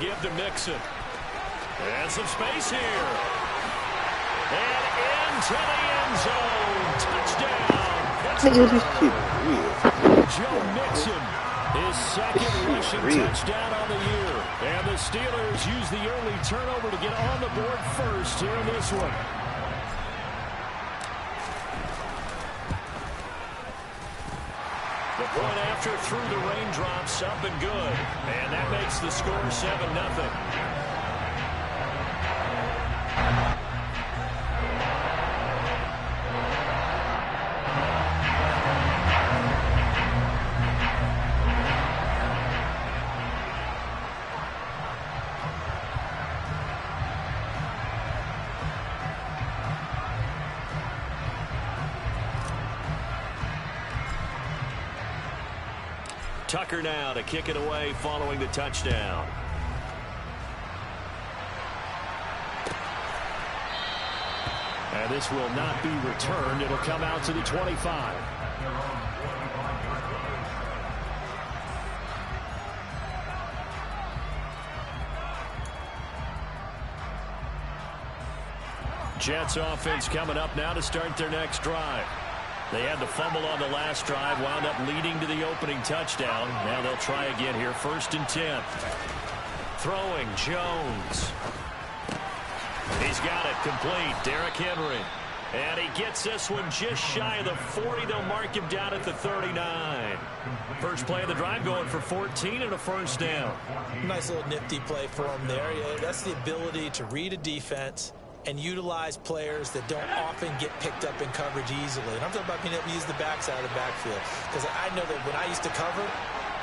give to Mixon. And some space here. And into the end zone. Touchdown. Joe Mixon, his second rushing touchdown on the year. And the Steelers use the early turnover to get on the board first here in this one. The point after through the raindrops, up and good. And that makes the score 7-0. Tucker now to kick it away following the touchdown. And this will not be returned. It'll come out to the 25. Jets offense coming up now to start their next drive. They had the fumble on the last drive, wound up leading to the opening touchdown. Now they'll try again here, 1st and 10. Throwing, Jones. He's got it complete, Derrick Henry. And he gets this one just shy of the 40. They'll mark him down at the 39. First play of the drive going for 14 and a first down. Nice little nifty play for him there. Yeah, that's the ability to read a defense and utilize players that don't often get picked up in coverage easily. And I'm talking about being able to use the backside of the backfield. Because I know that when I used to cover,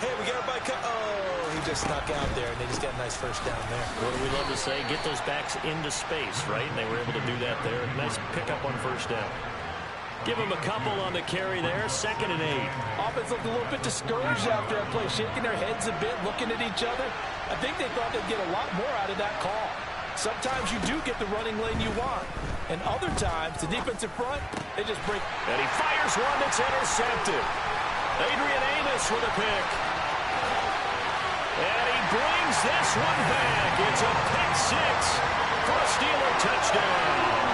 hey, we got everybody oh, he just snuck out there, and they just got a nice first down there. What do we love to say? Get those backs into space, right? And they were able to do that there. Nice pickup on first down. Give him a couple on the carry there, 2nd and 8. Offense looked a little bit discouraged after that play, shaking their heads a bit, looking at each other. I think they thought they'd get a lot more out of that call. Sometimes you do get the running lane you want. And other times, the defensive front, they just break. And he fires one that's intercepted. Adrian Amos with a pick. And he brings this one back. It's a pick 6 for a Steeler touchdown.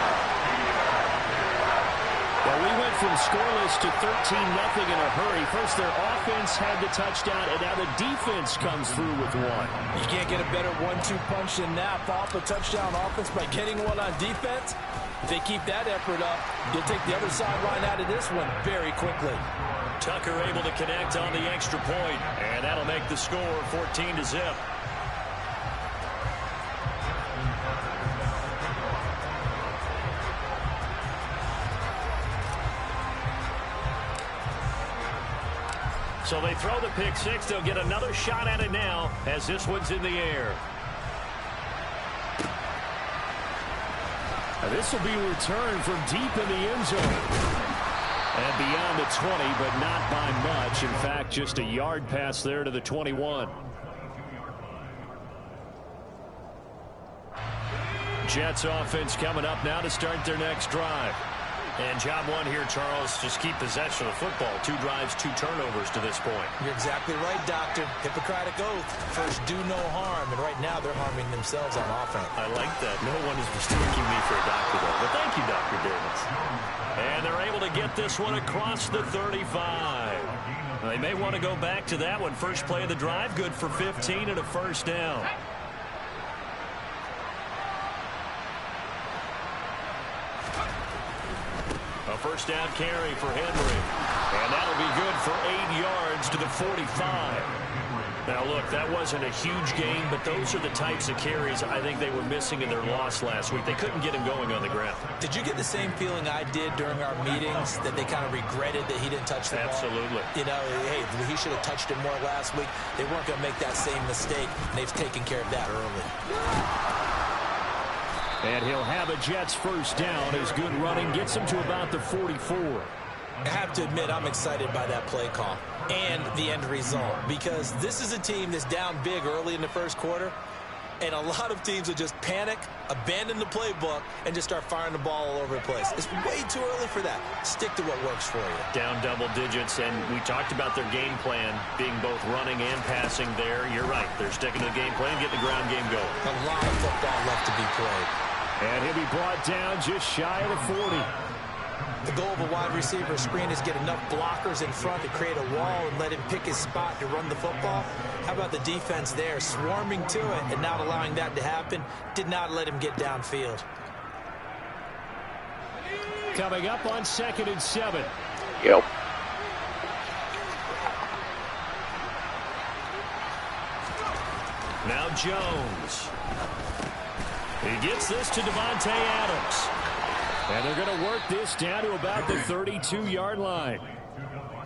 Well, we went from scoreless to 13-0 in a hurry. First, their offense had the touchdown, and now the defense comes through with one. You can't get a better 1-2 punch than that. Off a touchdown offense by getting one on defense. If they keep that effort up, they'll take the other sideline out of this one very quickly. Tucker able to connect on the extra point, and that'll make the score 14-0. So they throw the pick 6. They'll get another shot at it now as this one's in the air. Now this will be returned from deep in the end zone. And beyond the 20, but not by much. In fact, just a yard pass there to the 21. Jets offense coming up now to start their next drive. And job one here, Charles, just keep possession of the football. 2 drives, 2 turnovers to this point. You're exactly right, Doctor. Hippocratic oath. First, do no harm. And right now, they're harming themselves on offense. I like that. No one is mistaking me for a doctor, though. But thank you, Dr. Davis. And they're able to get this one across the 35. They may want to go back to that one. First play of the drive, good for 15 and a first down. A first down carry for Henry. And that'll be good for 8 yards to the 45. Now, look, that wasn't a huge gain, but those are the types of carries I think they were missing in their loss last week. They couldn't get him going on the ground. Did you get the same feeling I did during our meetings, that they kind of regretted that he didn't touch the ball? Absolutely. You know, hey, he should have touched it more last week. They weren't going to make that same mistake, and they've taken care of that early. And he'll have a Jets first down. His good running gets him to about the 44. I have to admit, I'm excited by that play call and the end result, because this is a team that's down big early in the first quarter. And a lot of teams will just panic, abandon the playbook, and just start firing the ball all over the place. It's way too early for that. Stick to what works for you. Down double digits, and we talked about their game plan being both running and passing there. You're right. They're sticking to the game plan, getting the ground game going. A lot of football left to be played. And he'll be brought down just shy of the 40. The goal of a wide receiver screen is get enough blockers in front to create a wall and let him pick his spot to run the football. How about the defense there, swarming to it and not allowing that to happen? Did not let him get downfield. Coming up on 2nd and 7. Yep. Now Jones. He gets this to Devontae Adams. And they're going to work this down to about the 32-yard line.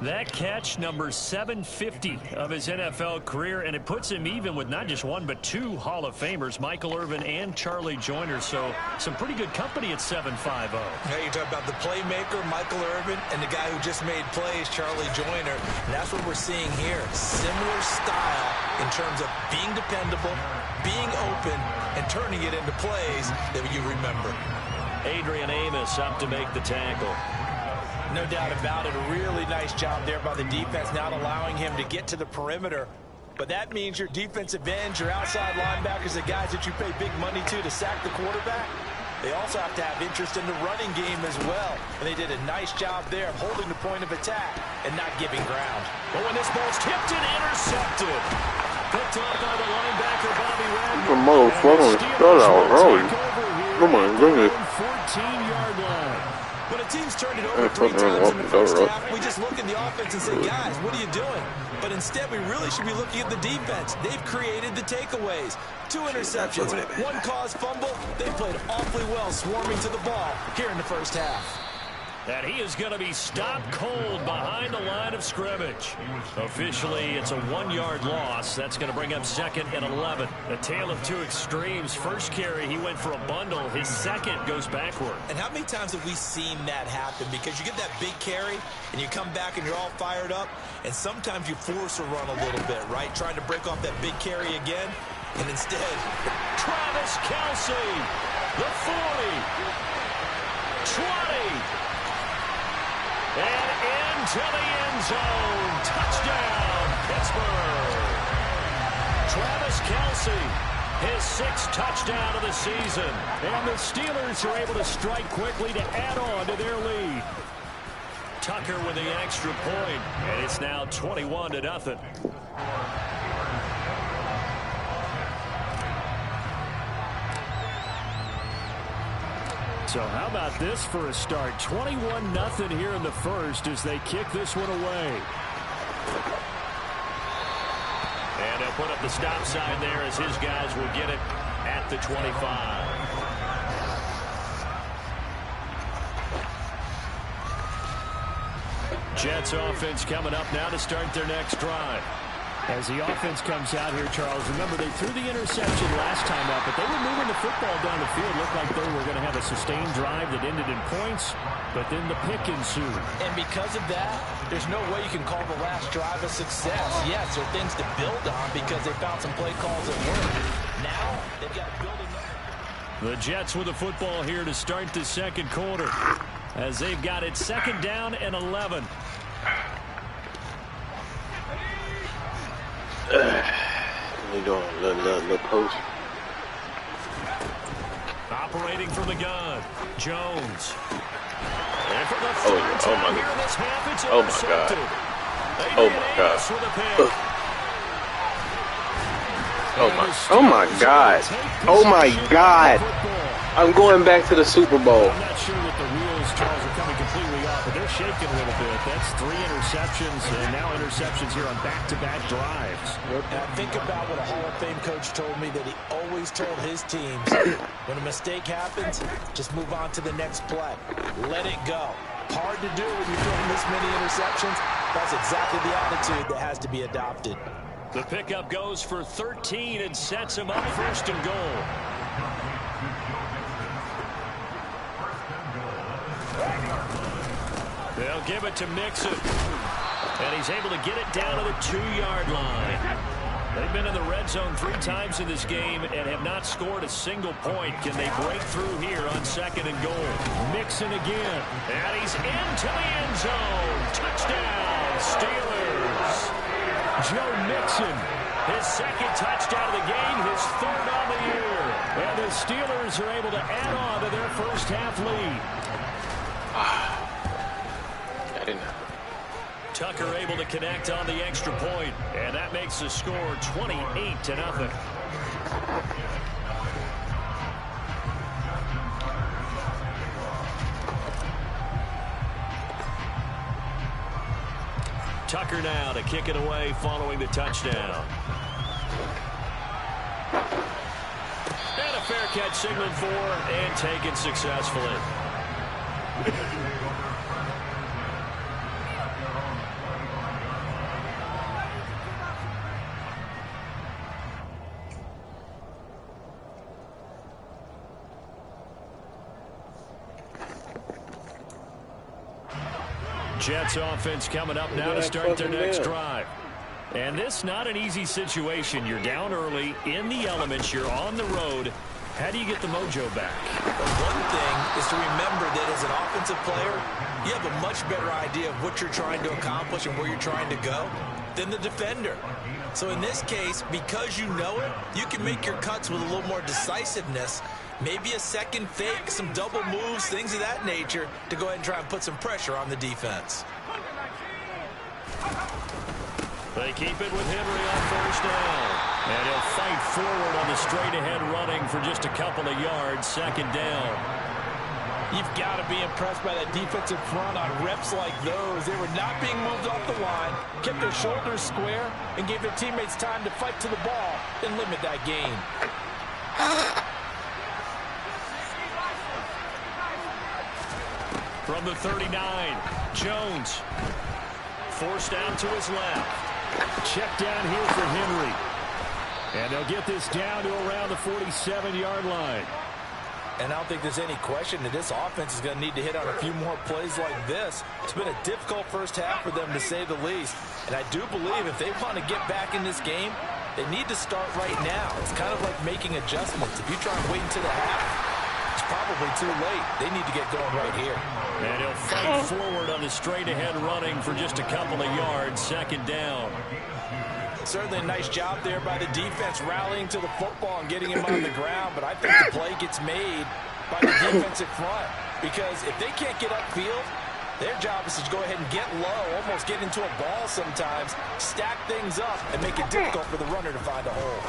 That catch, number 750 of his NFL career, and it puts him even with not just one but two Hall of Famers, Michael Irvin and Charlie Joyner. So some pretty good company at 750. Hey, you're talking about the playmaker, Michael Irvin, and the guy who just made plays, Charlie Joyner. And that's what we're seeing here. Similar style in terms of being dependable, being open, and turning it into plays that you remember. Adrian Amos up to make the tackle. No doubt about it. A really nice job there by the defense, not allowing him to get to the perimeter. But that means your defensive ends, your outside linebackers, the guys that you pay big money to sack the quarterback, they also have to have interest in the running game as well. And they did a nice job there of holding the point of attack and not giving ground. But when this ball's tipped and intercepted. Picked up by the linebacker, Bobby Wagner. The motherfucker started out early. Oh my goodness. 14-yard line. When a team's turned it over 3 times in the first half, we just look at the offense and say, guys, what are you doing? But instead, we really should be looking at the defense. They've created the takeaways. 2 interceptions, 1 caused fumble. They played awfully well swarming to the ball here in the first half. And he is going to be stopped cold behind the line of scrimmage. Officially, it's a 1-yard loss. That's going to bring up 2nd and 11. A tale of 2 extremes. First carry, he went for a bundle. His second goes backward. And how many times have we seen that happen? Because you get that big carry, and you come back and you're all fired up, and sometimes you force a run a little bit, right? Trying to break off that big carry again, and instead... Travis Kelce, the 40, 20, and into the end zone. Touchdown, Pittsburgh. Travis Kelce, his 6th touchdown of the season. And the Steelers are able to strike quickly to add on to their lead. Tucker with the extra point, and it's now 21-0. So how about this for a start? 21-0 here in the first as they kick this one away. And they'll put up the stop sign there as his guys will get it at the 25. Jets offense coming up now to start their next drive. As the offense comes out here, Charles, remember they threw the interception last time up, but they were moving the football down the field. Looked like they were going to have a sustained drive that ended in points, but then the pick ensued. And because of that, there's no way you can call the last drive a success. Yes, there are things to build on because they found some play calls that work. Now, they've got to build another. The Jets with the football here to start the second quarter as they've got it 2nd down and 11. We doing the post. Operating from the gun, Jones. And for the Oh my God. here in this half, it's Oh my God. intercepted. Oh my God. Amos with a pick. Oh my God. Oh my God. I'm going back to the Super Bowl. I'm not sure that the wheels, Charles, are coming completely off, but they're shaking a little bit. That's 3 interceptions, and now interceptions here on back-to-back drives. Now, think about what a Hall of Fame coach told me that he always told his teams, when a mistake happens, just move on to the next play. Let it go. Hard to do when you're throwing this many interceptions. That's exactly the attitude that has to be adopted. The pickup goes for 13 and sets him up 1st and goal. They'll give it to Mixon. And he's able to get it down to the 2-yard line. They've been in the red zone 3 times in this game and have not scored a single point. Can they break through here on 2nd and goal? Mixon again. And he's into the end zone. Touchdown, Steelers. Joe Mixon. His 2nd touchdown of the game, his 3rd on the year. And the Steelers are able to add on to their first half lead. I didn't. Tucker able to connect on the extra point, and that makes the score 28-0. Tucker now to kick it away following the touchdown. And a fair catch signaled for and taken successfully. Jets offense coming up now to start their next drive. And this not an easy situation. You're down early, in the elements, you're on the road. How do you get the mojo back? Well, one thing is to remember that as an offensive player, you have a much better idea of what you're trying to accomplish and where you're trying to go than the defender. So in this case, because you know it, you can make your cuts with a little more decisiveness. Maybe a second fake, some double moves, things of that nature to go ahead and try and put some pressure on the defense. They keep it with Henry on 1st down. And he'll fight forward on the straight-ahead running for just a couple of yards, 2nd down. You've got to be impressed by that defensive front on reps like those. They were not being moved off the line, kept their shoulders square, and gave their teammates time to fight to the ball and limit that gain. From the 39, Jones. Forced out to his left. Check down here for Henry. And they'll get this down to around the 47-yard line. And I don't think there's any question that this offense is going to need to hit on a few more plays like this. It's been a difficult first half for them, to say the least. And I do believe if they want to get back in this game, they need to start right now. It's kind of like making adjustments. If you try and wait until the half, it's probably too late. They need to get going right here. And he'll fight forward on the straight-ahead running for just a couple of yards, 2nd down. Certainly a nice job there by the defense rallying to the football and getting him on the ground, but I think the play gets made by the defensive front because if they can't get upfield, their job is to go ahead and get low, almost get into a ball sometimes, stack things up, and make it difficult for the runner to find a hole.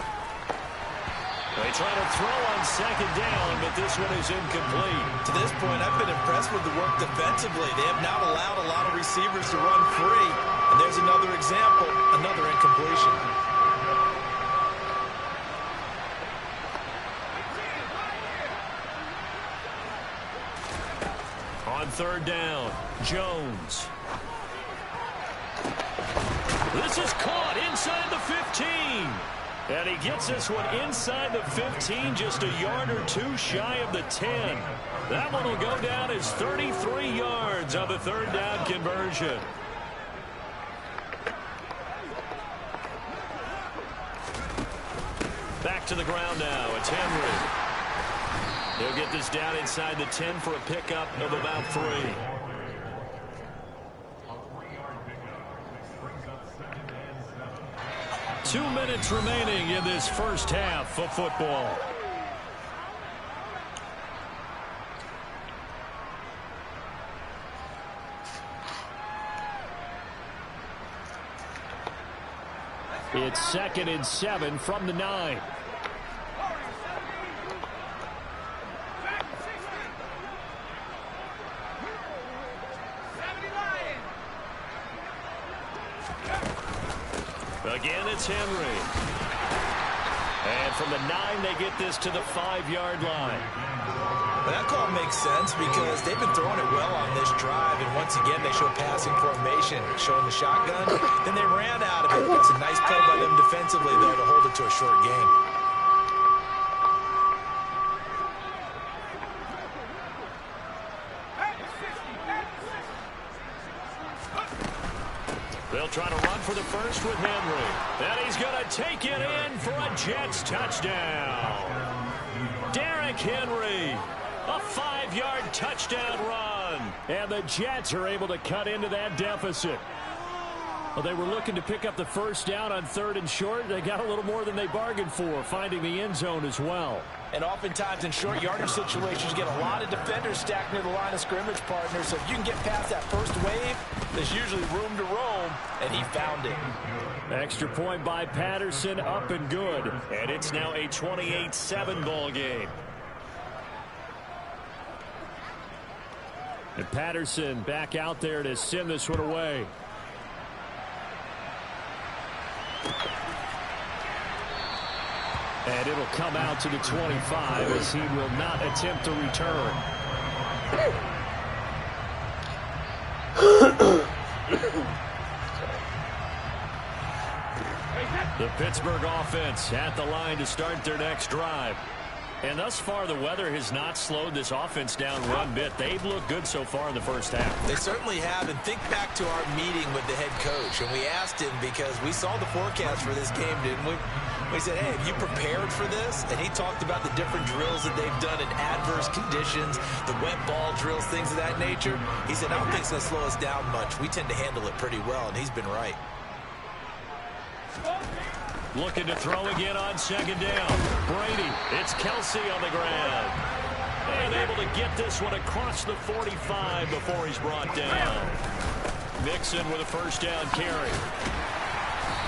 They try to throw on 2nd down, but this one is incomplete. To this point, I've been impressed with the work defensively. They have not allowed a lot of receivers to run free. And there's another example, another incompletion. On 3rd down, Jones. This is caught inside the 15. And he gets this one inside the 15, just a yard or two shy of the 10. That one will go down as 33 yards on the 3rd down conversion. Back to the ground now. It's Henry. He'll get this down inside the 10 for a pickup of about 3. Two minutes remaining in this first half of football. It's 2nd and 7 from the 9. Again, it's Henry. And from the 9, they get this to the 5-yard line. Well, that call makes sense because they've been throwing it well on this drive, and once again, they show passing formation, showing the shotgun. Then they ran out of it. It's a nice play by them defensively, though, to hold it to a short game. They'll try to run for the first with Henry. And he's going to take it in for a Jets touchdown. Derrick Henry, a 5-yard touchdown run. And the Jets are able to cut into that deficit. Well, they were looking to pick up the first down on 3rd and short. They got a little more than they bargained for, finding the end zone as well. And oftentimes in short yardage situations, you get a lot of defenders stacked near the line of scrimmage, partner. So if you can get past that first wave, there's usually room to roam, and he found it. Extra point by Patterson, up and good. And it's now a 28-7 ball game. And Patterson back out there to send this one away. And it'll come out to the 25 as he will not attempt to return. The Pittsburgh offense at the line to start their next drive. And thus far, the weather has not slowed this offense down one bit. They've looked good so far in the first half. They certainly have. And think back to our meeting with the head coach. And we asked him because we saw the forecast for this game, didn't we? We said, hey, have you prepared for this? And he talked about the different drills that they've done in adverse conditions, the wet ball drills, things of that nature. He said, I don't think it's going to slow us down much. We tend to handle it pretty well, and he's been right. Looking to throw again on 2nd down. Brady, it's Kelsey on the ground. And able to get this one across the 45 before he's brought down. Mixon with a first down carry.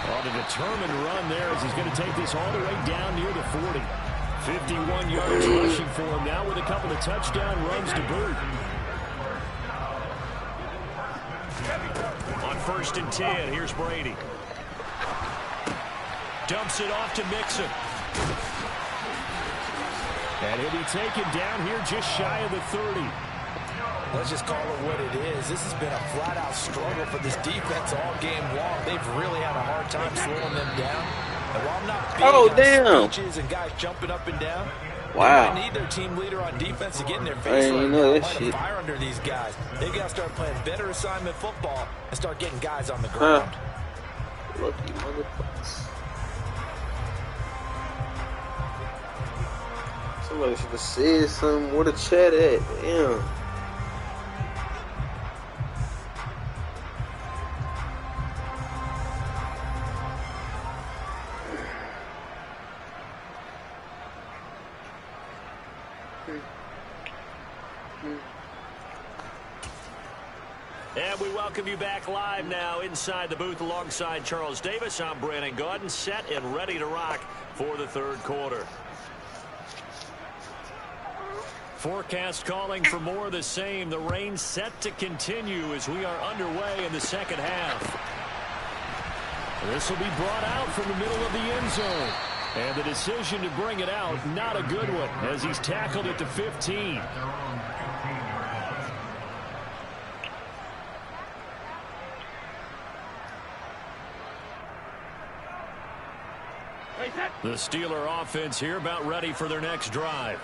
On a determined run there as he's going to take this all the way down near the 40. 51 yards rushing for him now with a couple of touchdown runs to boot. On 1st and 10, here's Brady. Dumps it off to Mixon. And he'll be taken down here just shy of the 30. Let's just call it what it is. This has been a flat-out struggle for this defense all game long. They've really had a hard time slowing them down. And while I'm not big on speeches and guys jumping up and down, wow, they need their team leader on defense to get in their face right now. Light a fire under these guys. They've got to start playing better assignment football and start getting guys on the ground. Lucky motherfuckers. Somebody should have said something. Where the chat at? Damn. And we welcome you back live now inside the booth alongside Charles Davis. I'm Brandon Gaudin, set and ready to rock for the 3rd quarter. Forecast calling for more of the same. The rain set to continue as we are underway in the 2nd half. This will be brought out from the middle of the end zone. And the decision to bring it out, not a good one, as he's tackled at the 15. The Steeler offense here about ready for their next drive.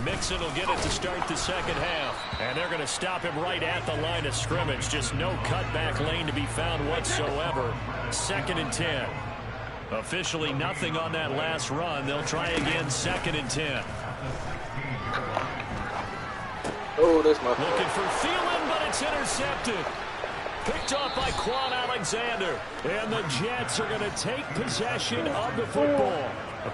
Mixon will get it to start the 2nd half. And they're going to stop him right at the line of scrimmage. Just no cutback lane to be found whatsoever. 2nd and 10. Officially nothing on that last run. They'll try again 2nd and 10. Oh, that's my fault. Looking for Thielen, but it's intercepted. Picked off by Quan Alexander. And the Jets are going to take possession of the football.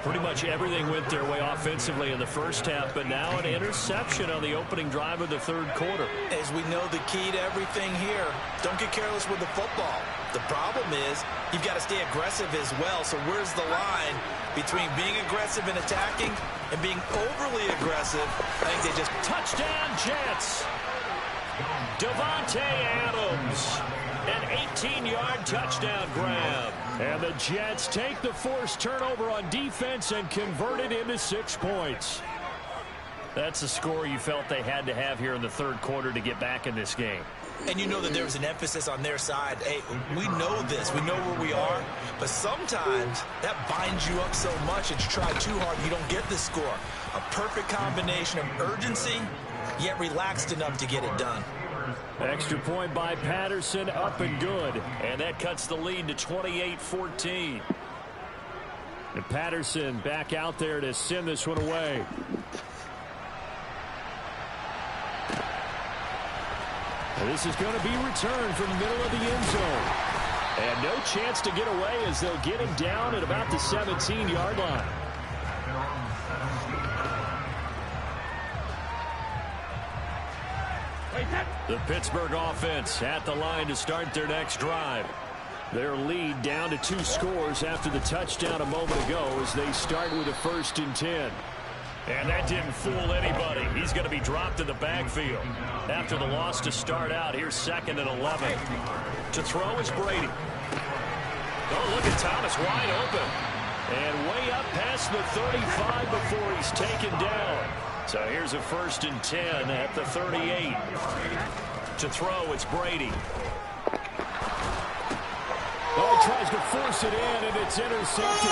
Pretty much everything went their way offensively in the first half, but now an interception on the opening drive of the 3rd quarter. As we know, the key to everything here, don't get careless with the football. The problem is you've got to stay aggressive as well. So where's the line between being aggressive and attacking and being overly aggressive? I think they just touchdown Jets. Devontae Adams, an 18-yard touchdown grab. And the Jets take the forced turnover on defense and convert it into 6 points. That's a score you felt they had to have here in the 3rd quarter to get back in this game. And you know that there's an emphasis on their side. Hey, we know this. We know where we are. But sometimes that binds you up so much that you try too hard, you don't get the score. A perfect combination of urgency, yet relaxed enough to get it done. Extra point by Patterson, up and good. And that cuts the lead to 28-14. And Patterson back out there to send this one away. And this is going to be returned from the middle of the end zone. And no chance to get away as they'll get him down at about the 17-yard line. The Pittsburgh offense at the line to start their next drive. Their lead down to 2 scores after the touchdown a moment ago as they start with a 1st and 10. And that didn't fool anybody. He's going to be dropped in the backfield. After the loss to start out, here's 2nd and 11. To throw is Brady. Oh, look at Thomas wide open. And way up past the 35 before he's taken down. So here's a 1st and 10 at the 38. To throw, it's Brady. Oh, he tries to force it in, and it's intercepted.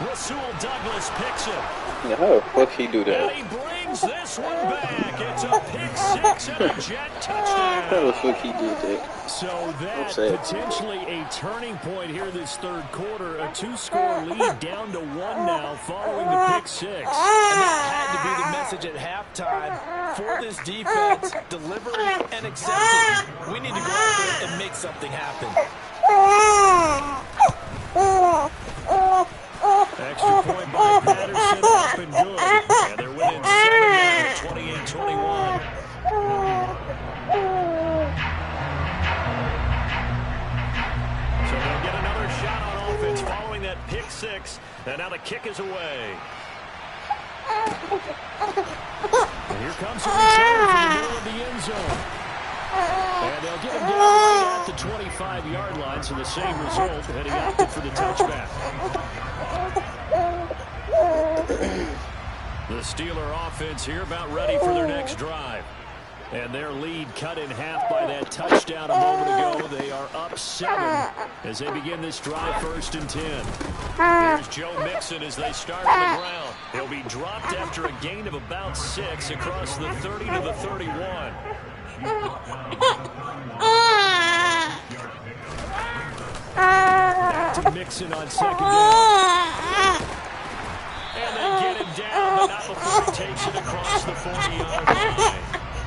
Rasul Douglas picks it. Now, how the fuck he do that? And he brings this one back. It's a pick 6 and a jet touchdown. How the fuck he did that? So that potentially a turning point here this 3rd quarter. A 2-score lead down to 1 now following the pick 6. And that had to be the message at halftime for this defense. Deliver it and accept it. We need to go out there and make something happen. Extra point by Patterson, up and good. And they're winning 7 now, 28-21. So they'll get another shot on offense following that pick 6. And now the kick is away. And here comes a return from the middle of the end zone. And they'll get him down right at the 25-yard line, so the same result, and he opted for the touchback. The Steeler offense here about ready for their next drive. And their lead cut in half by that touchdown a moment ago. They are up 7 as they begin this drive 1st and 10. Here's Joe Mixon as they start on the ground. He'll be dropped after a gain of about 6 across the 30 to the 31. Back to Mixon on 2nd down. And they get him down, but not before he takes it across the 40-yard line.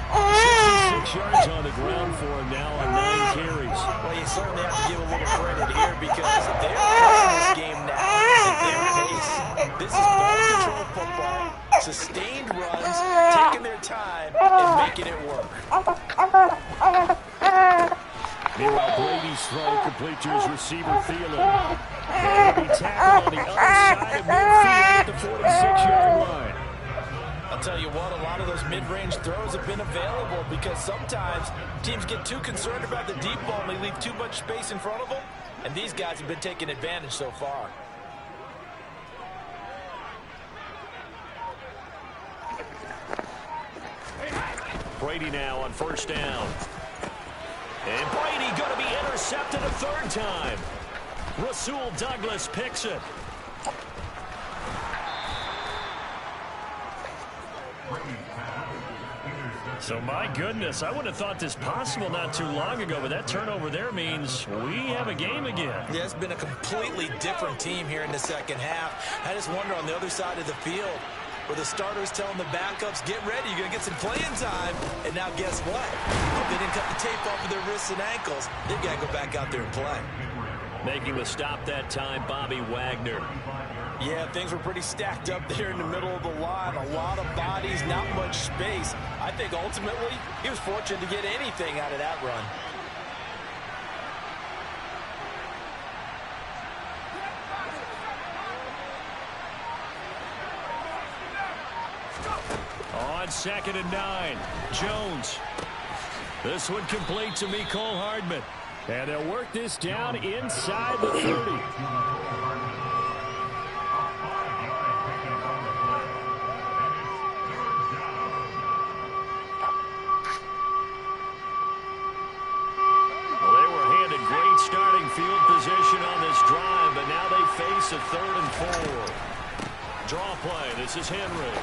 66 yards on the ground for him now on 9 carries. Well, you certainly have to give a little credit here because they're playing this game now at their pace. This is ball control football, sustained runs, taking their time, and making it work. Meanwhile, Brady's throw complete to his receiver, Thielen. And he'll be tackled on the other side of midfield at the 46-yard line. I'll tell you what, a lot of those mid-range throws have been available because sometimes teams get too concerned about the deep ball and they leave too much space in front of them, and these guys have been taking advantage so far. Brady now on 1st down. And Brady going to be intercepted a 3rd time. Rasul Douglas picks it. So, my goodness, I wouldn't have thought this possible not too long ago, but that turnover there means we have a game again. Yeah, it's been a completely different team here in the 2nd half. I just wonder on the other side of the field where the starters telling the backups, get ready, you're going to get some playing time. And now guess what? If they didn't cut the tape off of their wrists and ankles, they've got to go back out there and play. Making the stop that time, Bobby Wagner. Yeah, things were pretty stacked up there in the middle of the line. A lot of bodies, not much space. I think ultimately he was fortunate to get anything out of that run. On 2nd and 9, Jones. This one complete to Mecole Hardman. And they'll work this down inside the 30. Starting field position on this drive, but now they face a 3rd and 4. Draw play. This is Henry.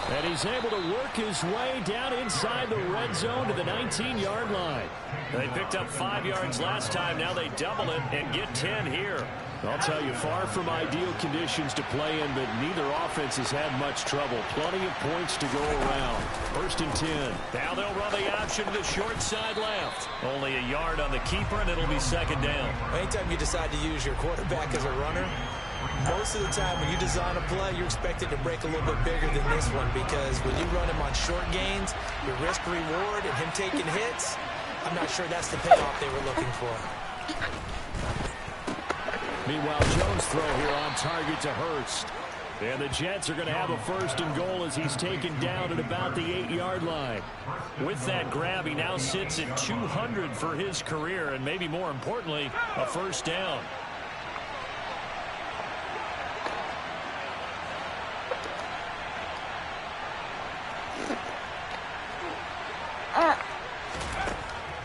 And he's able to work his way down inside the red zone to the 19-yard line. They picked up 5 yards last time. Now they double it and get 10 here. I'll tell you, far from ideal conditions to play in, but neither offense has had much trouble. Plenty of points to go around. 1st and 10. Now they'll run the option to the short side left. Only a yard on the keeper, and it'll be 2nd down. Anytime you decide to use your quarterback as a runner, most of the time when you design a play, you're expected to break a little bit bigger than this one, because when you run him on short gains, your risk-reward and him taking hits, I'm not sure that's the payoff they were looking for. Meanwhile, Jones' throw here on target to Hurst. And the Jets are going to have a 1st and goal as he's taken down at about the 8-yard line. With that grab, he now sits at 200 for his career, and maybe more importantly, a 1st down.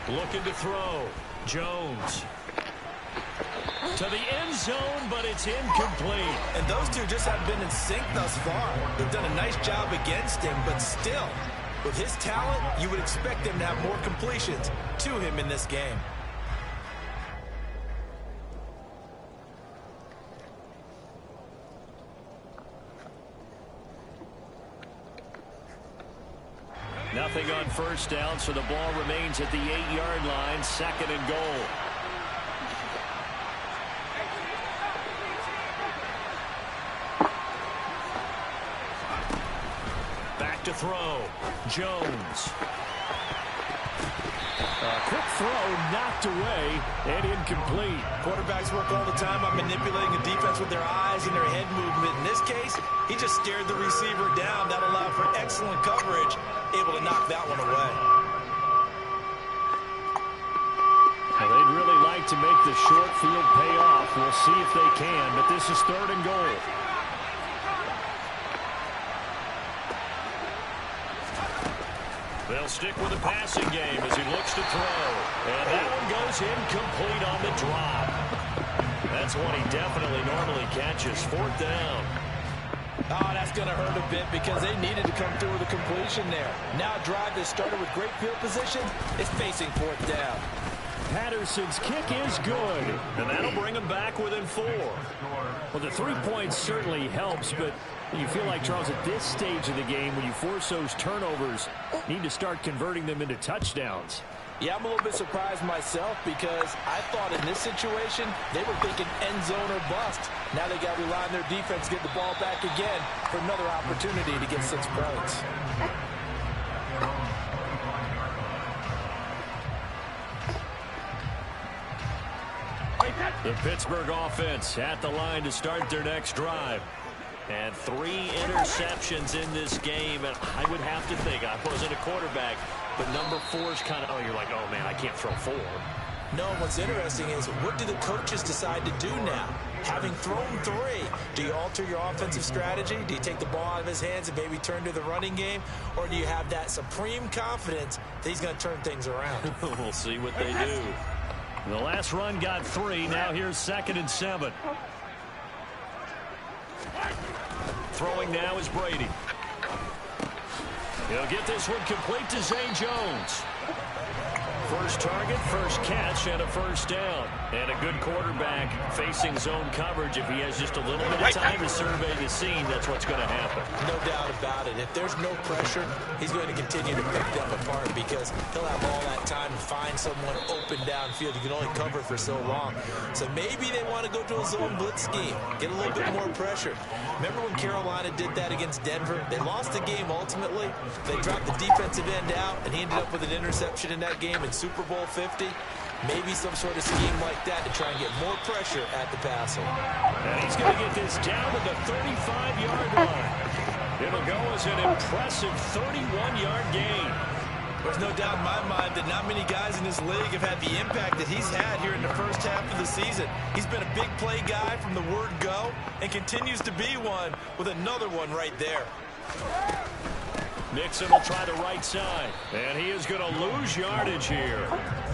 Looking to throw. Jones. To the end zone, but it's incomplete. And those two just haven't been in sync thus far. They've done a nice job against him, but still, with his talent, you would expect them to have more completions to him in this game. Nothing on 1st down, so the ball remains at the 8-yard line, 2nd and goal. Back to throw. Jones. Quick throw knocked away and incomplete. Quarterbacks work all the time on manipulating the defense with their eyes and their head movement. In this case, he just stared the receiver down. That allowed for excellent coverage, able to knock that one away. Well, they'd really like to make the short field pay off. We'll see if they can, but this is 3rd and goal. They'll stick with the passing game as he looks to throw. And that one goes incomplete on the drop. That's one he definitely normally catches. 4th down. Oh, that's going to hurt a bit because they needed to come through with a completion there. Now a drive that started with great field position is facing 4th down. Patterson's kick is good. And that'll bring him back within 4. Well, the 3 points certainly helps, but you feel like, Charles, at this stage of the game, when you force those turnovers, need to start converting them into touchdowns. Yeah, I'm a little bit surprised myself because I thought in this situation they were thinking end zone or bust. Now they got to rely on their defense to get the ball back again for another opportunity to get 6 points. The Pittsburgh offense at the line to start their next drive. And 3 interceptions in this game. And I would have to think, I wasn't a quarterback, but number 4 is kind of, oh, you're like, oh, man, I can't throw 4. No, what's interesting is what do the coaches decide to do now? Having thrown 3, do you alter your offensive strategy? Do you take the ball out of his hands and maybe turn to the running game? Or do you have that supreme confidence that he's going to turn things around? We'll see what they do. The last run got 3. Now here's 2nd and 7. Throwing now is Brady. He'll get this one complete to Zay Jones. First target, first catch, and a 1st down. And a good quarterback facing zone coverage. If he has just a little bit of time to survey the scene, that's what's going to happen. No doubt about it. If there's no pressure, he's going to continue to pick them apart because he'll have all that time to find someone open downfield. You can only cover for so long. So maybe they want to go to a zone blitz scheme, get a little bit more pressure. Remember when Carolina did that against Denver? They lost the game ultimately. They dropped the defensive end out, and he ended up with an interception in that game in Super Bowl 50. Maybe some sort of scheme like that to try and get more pressure at the passer. And he's going to get this down to the 35-yard line. It'll go as an impressive 31-yard gain. There's no doubt in my mind that not many guys in this league have had the impact that he's had here in the first half of the season. He's been a big play guy from the word go and continues to be one with another one right there. Nixon will try the right side, and he is going to lose yardage here.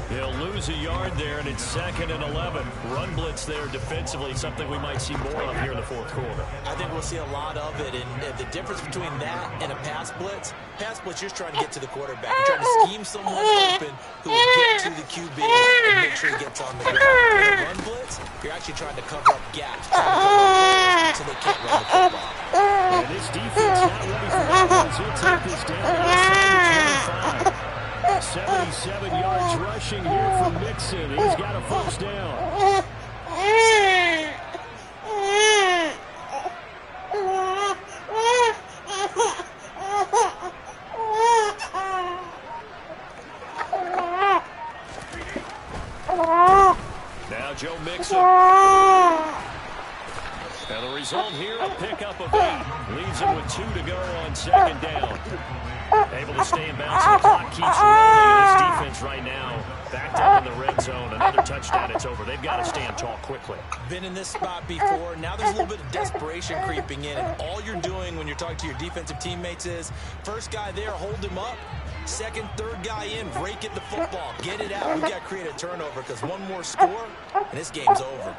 He'll lose a yard there, and it's 2nd and 11. Run blitz there defensively, something we might see more of here in the fourth quarter. I think we'll see a lot of it, and the difference between that and a pass blitz, you're just trying to get to the quarterback. You're trying to scheme someone open who will get to the QB and make sure he gets on the ground. In a run blitz, you're actually trying to cover up gaps, trying to cover up holes so they can't run the football. And this defense not ready for that one. He'll take this down inside the 25. 77 yards rushing here from Mixon. He's got a first down. Now Joe Mixon. And the result here, a pickup of 8. Leaves him with 2 to go on 2nd down. Able to stay in bounds. The clock keeps rolling. This defense right now backed up in the red zone. Another touchdown, it's over. They've got to stand tall quickly. Been in this spot before. Now there's a little bit of desperation creeping in. And all you're doing when you're talking to your defensive teammates is, first guy there, hold him up. Second, third guy in, rake at the football. Get it out. We've got to create a turnover because one more score, and this game's over.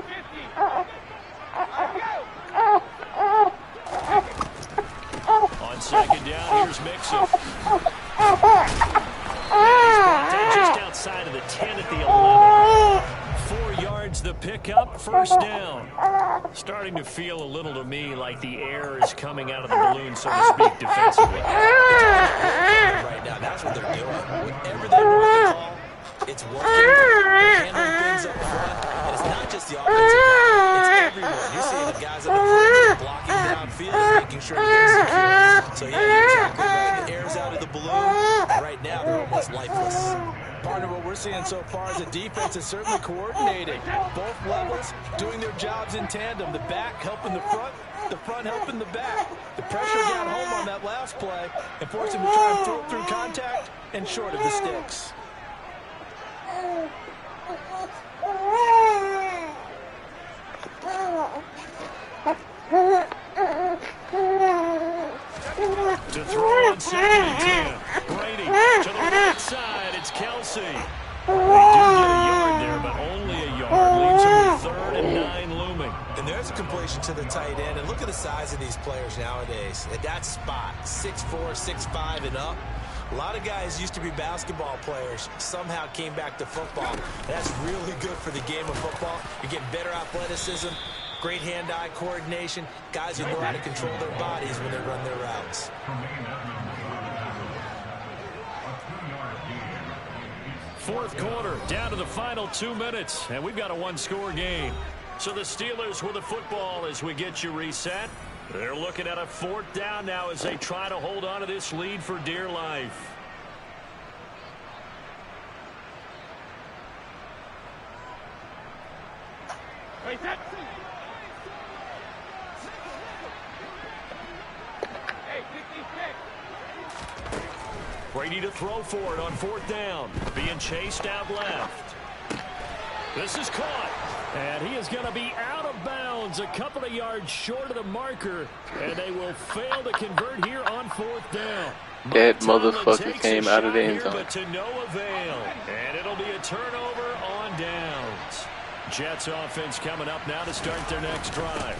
On 2nd down, here's Mixon. And he's brought down just outside of the 10 at the 11. 4 yards the pickup, first down. Starting to feel a little to me like the air is coming out of the balloon, so to speak, defensively. Right now, that's what they're doing. Whatever they want to call, it's working. They're handling things up front, and it's not just the offensive line. It's everyone. You're seeing the guys on the perimeter blocking downfield and making sure they're secure. So, yeah, you're exactly right. The air's out of the balloon. Right now, they're almost lifeless. Partner, what we're seeing so far is the defense is certainly coordinating. Both levels doing their jobs in tandem. The back helping the front helping the back. The pressure got home on that last play and forced him to try and throw it through contact and short of the sticks. To throw on 2nd and 10. Brady to the right side. It's Kelsey. They do get a yard there, but only a yard. Leaves him with 3rd and 9 looming. And there's a completion to the tight end. And look at the size of these players nowadays. At that spot, 6'4", 6'5", and up. A lot of guys used to be basketball players, somehow came back to football. That's really good for the game of football. You're getting better athleticism, great hand-eye coordination, guys who know how to control their bodies when they run their routes. Fourth quarter, down to the final 2 minutes, and we've got a one-score game. So the Steelers with the football as we get you reset. They're looking at a 4th down now as they try to hold on to this lead for dear life. Brady to throw for it on 4th down. Being chased out left. This is caught. And he is going to be out of bounds a couple of yards short of the marker. And they will fail to convert here on 4th down. That motherfucker came out of the end zone. But to no avail. And it'll be a turnover on downs. Jets offense coming up now to start their next drive.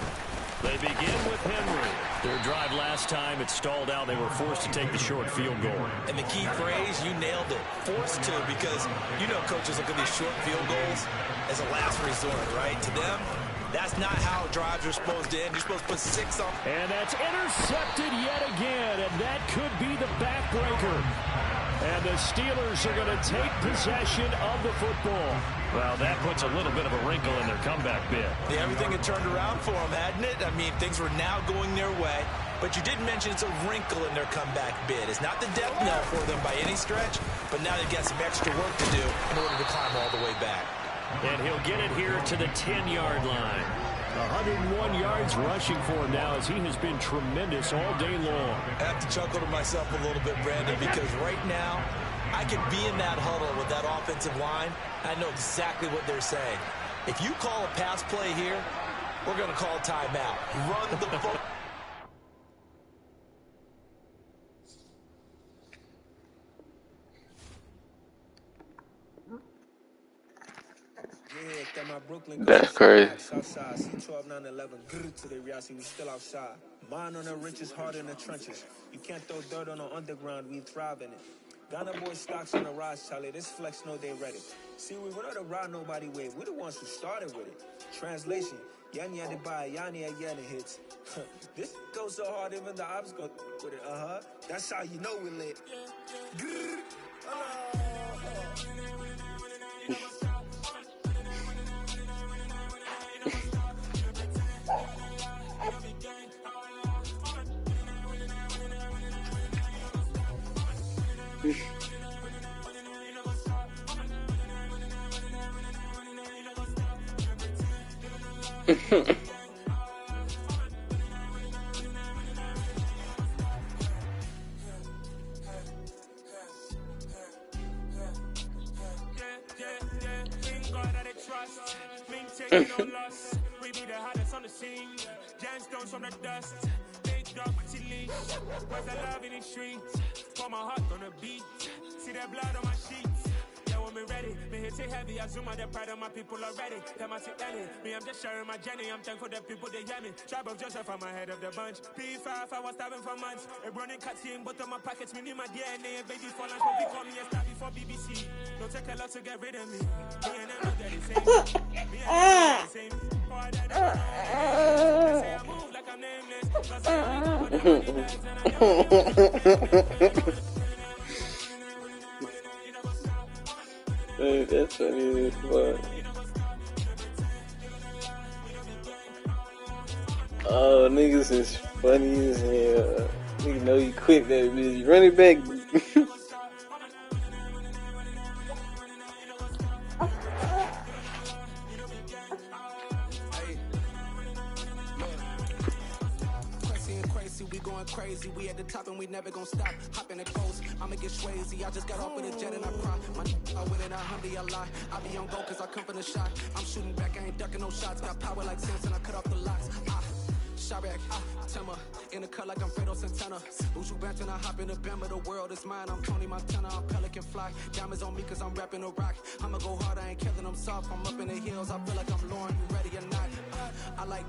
They begin with Henry. Their drive last time, it stalled out. They were forced to take the short field goal. And the key phrase, you nailed it. Forced to, because you know coaches look at these short field goals as a last resort, right? To them, that's not how drives are supposed to end. You're supposed to put 6 on. And that's intercepted yet again, and that could be the backbreaker. And the Steelers are going to take possession of the football. Well, that puts a little bit of a wrinkle in their comeback bid. Yeah, everything had turned around for them, hadn't it? I mean, things were now going their way. But you did mention it's a wrinkle in their comeback bid. It's not the death knell for them by any stretch, but now they've got some extra work to do in order to climb all the way back. And he'll get it here to the 10-yard line. 101 yards rushing for him now as he has been tremendous all day long. I have to chuckle to myself a little bit, Brandon, because right now I could be in that huddle with that offensive line. I know exactly what they're saying. If you call a pass play here, we're going to call a timeout. Run the football. That's crazy. Southside, C12, 911, grrr to the Riasi, we still outside. Mine on the richest, heart in the trenches. You can't throw dirt on the underground, we thrive in it. Ghana boy stocks on the rise, Charlie. This flex know they ready. See, we not to ride nobody wave. We the ones who started with it. Translation: Yani had to buy, Yani again it hits. This goes so hard, even the ops go with it. That's how you know we lit. We be the hottest on the scene. Gemstones from the dust. Big dog with leash. Where's the love in the streets? Pour my heart on the beat. See that blood on my sheets. Yeah, when we ready, me hit it heavy. I zoom out the pride of my people already. Them I see Ellie. Me, I'm just sharing my journey. I'm thankful that people they hear me. Tribe of Joseph, I'm ahead of the bunch. P5, I was starving for months. A running cutscene, but on my pockets, me need my DNA. Baby for lunch, but we call me a star before BBC. Don't take a lot to get rid of me. Me and them look at the same. Me and them look at the same. I say I move like I'm nameless. Cause I know what the money bags and I know. Dude, that's funny as fuck. Oh, niggas is funny as hell. Nigga know you quit that bitch. Run it back. Crazy, we at the top and we never gon' stop. Hop in the coast, I'ma get swayzy. I just got off with a jet and I cry. I win it, I lie. I be on go cause I come from the shot. I'm shooting back, I ain't ducking no shots. Got power like Samson, I cut off the locks. Sharek, Timmer, in the cut like I'm Fredo Santana. Who's you benching? I hop in the Bama, the world is mine. I'm Tony Montana, I'm Pelican Fly. Diamonds on me cause I'm rapping a rock. I'ma go hard, I ain't killing them soft. I'm up in the hills, I feel like I'm Lauren, you ready or not? I like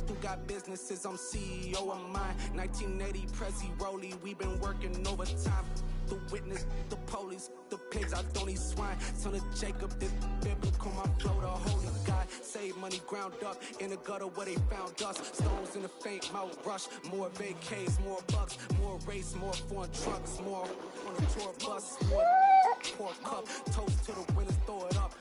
who got businesses, I'm CEO of mine. 1980 Prezi Rolly, we been working overtime. The witness, the police, the pigs, I don't eat swine. Son of Jacob, this biblical, my flow, the holy God. Save money ground up in the gutter where they found us. Stones in the faint mouth rush. More vacays, more bucks, more race, more foreign trucks, more on a tour bus, more pour cup. Toast to the winners, throw it up.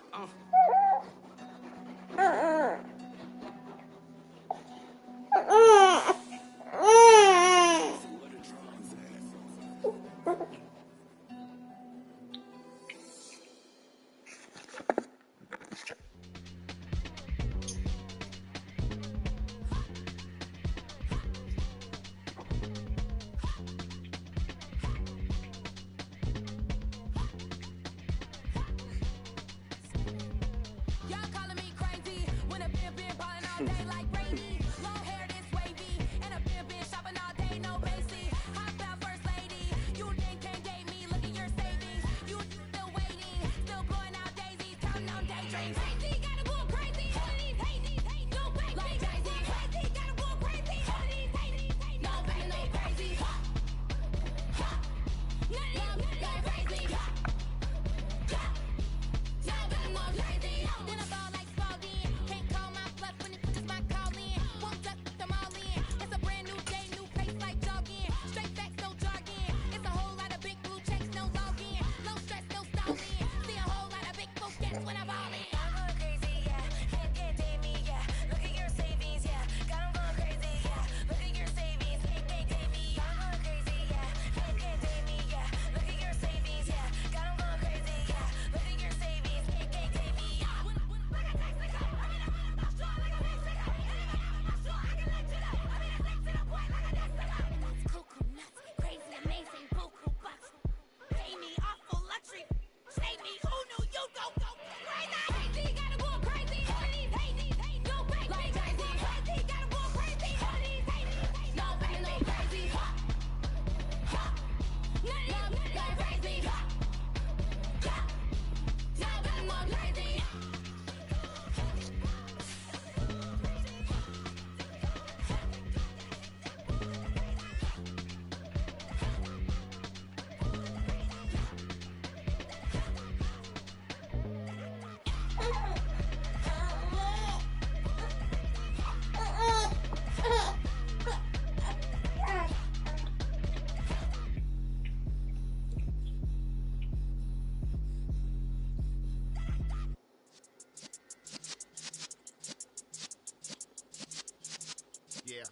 Yeah.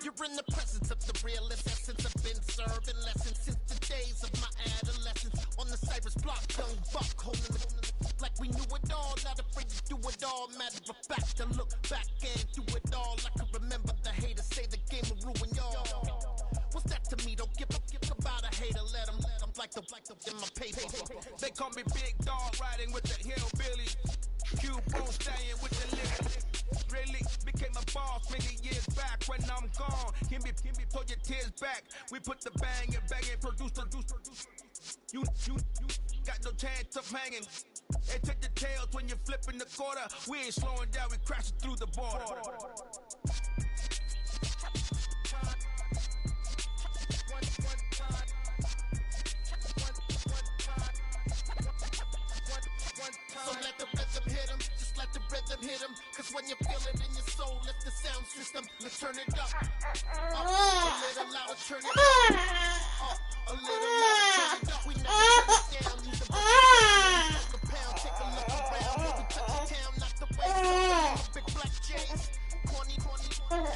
You're in the presence of the realest essence. I've been serving lessons since the days of my adolescence. On the Cypress block, young buck, holding the like we knew it all. Not afraid to do it all. Matter of fact, to look back and do it all. I can remember the haters say the game will ruin y'all. What's that to me? Don't give about a hater. Let them like the in my paper. They call me Big Dog, riding with the hillbilly. Q-Bone staying with the lyrics. Really became a boss many years back. When I'm gone, give me, pull your tears back. We put the bang and produce. You got no chance of hanging. And take the tails when you're flipping the quarter. We ain't slowing down, we crashing through the border. So let the rhythm hit him, just let the rhythm hit him. Cause when you feel it in your soul, lift the sound system, let's turn it up. A little louder, turn it up. A little louder, turn it up. We never turn it down, use the pound, take a look around. When we touch the town, not the way. Big black J's, corny,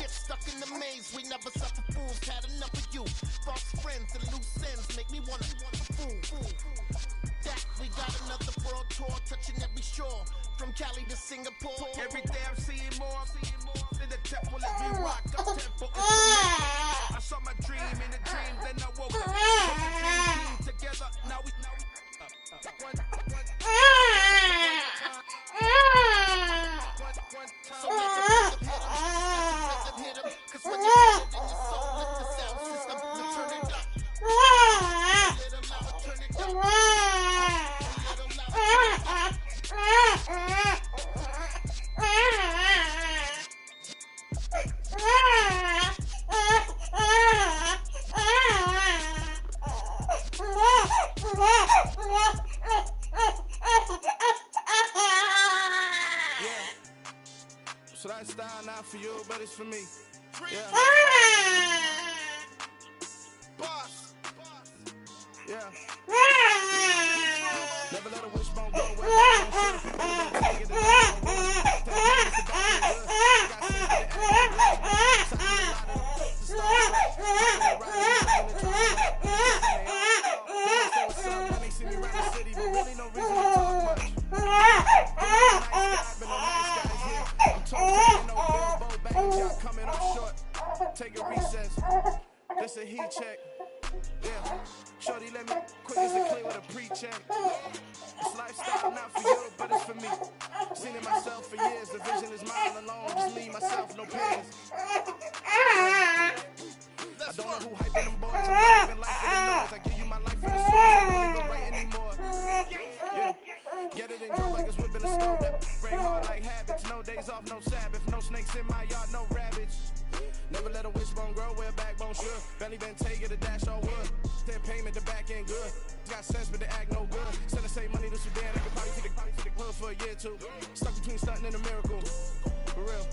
get stuck in the maze. We never suffer fools, had enough of you. False friends and loose ends make me wanna fool. We got another world tour, touching every shore, from Cali to Singapore. Every day I'm seeing more. In the temple, as we rock up temple. I saw my dream in the dream, then I woke up. Dream together, now we. So let the rhythm hit him, cause when you feel it in your soul, let the sound system, let's turn it up. A little louder, turn it up. So that style not for you, but it's for me. Yeah. Boss. Yeah. Never let a wishbone go coming up short. Take a recess. This a heat check. Yeah. Shorty, let me quick as a clear with a pre-check. This lifestyle not for you, but it's for me. Seen it myself for years. The vision is mine alone. Just leave myself, no pairs. I don't know who hyping them boys. I'm living life for the noise. I give you my life for the source. I don't even write anymore. Yeah. Get it and go like it's whipping a snow. Break hard like habits. No days off, no Sabbath. No snakes in my yard, no rabbits. Never let a wishbone grow where a backbone should. Belly been taking the dash all wood. Then payment the back end good. Got sense but they act no good. Send the same money to Sudan. I could probably take the hood for a year or two. Stuck between stunting and a miracle. For real.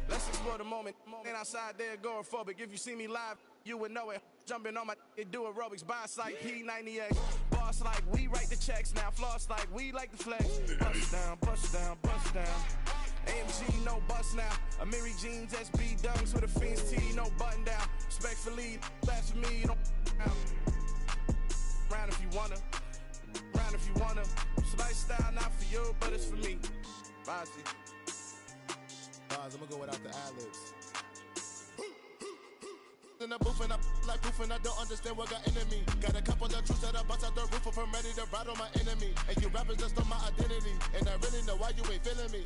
Let's explore the moment. Ain't outside there agoraphobic. If you see me live, you would know it. Jumping on my do aerobics. Boss like P90X. Boss like we write the checks now. Floss like we like the flex. Bust down, bust down, bust down. AMG, no bust now. Amiri jeans, SB dunks with a Fiends T, no button down. Respectfully, that's for me, you don't round if you wanna. Round if you wanna. This lifestyle not for you, but it's for me. Bossy. I'm gonna go without the ad-libs. In the booth and I like proof and I don't understand what got into me. Got a couple of truths that I bust out the roof if I'm ready to battle my enemy. And you rappers just on my identity. And I really know why you ain't feeling me.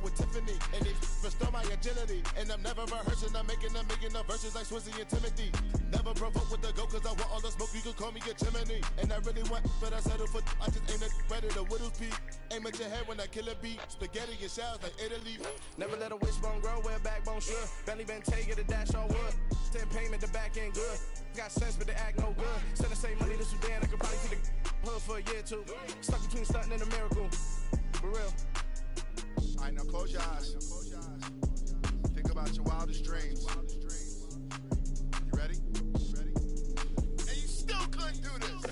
With Tiffany and they restore my agility. And I'm never rehearsing, I'm making a million of verses like Swizzy and Timothy. Never provoke with the go cause I want all the smoke, you can call me a chimney. And I really want, but I settle for, I just aim at ready to Whittle's peak. Aim at your head when I kill a beat. Spaghetti and shells like Italy. Never let a wishbone grow where a backbone should. Belly been taking the dash all wood. Then payment the back end good. Got sense but they act no good. Send the same money to Sudan. I could probably see the hood for a year or two. Stuck between stunting and a miracle. For real. Alright, now close your eyes. Think about your wildest dreams. You ready? And you still couldn't do this.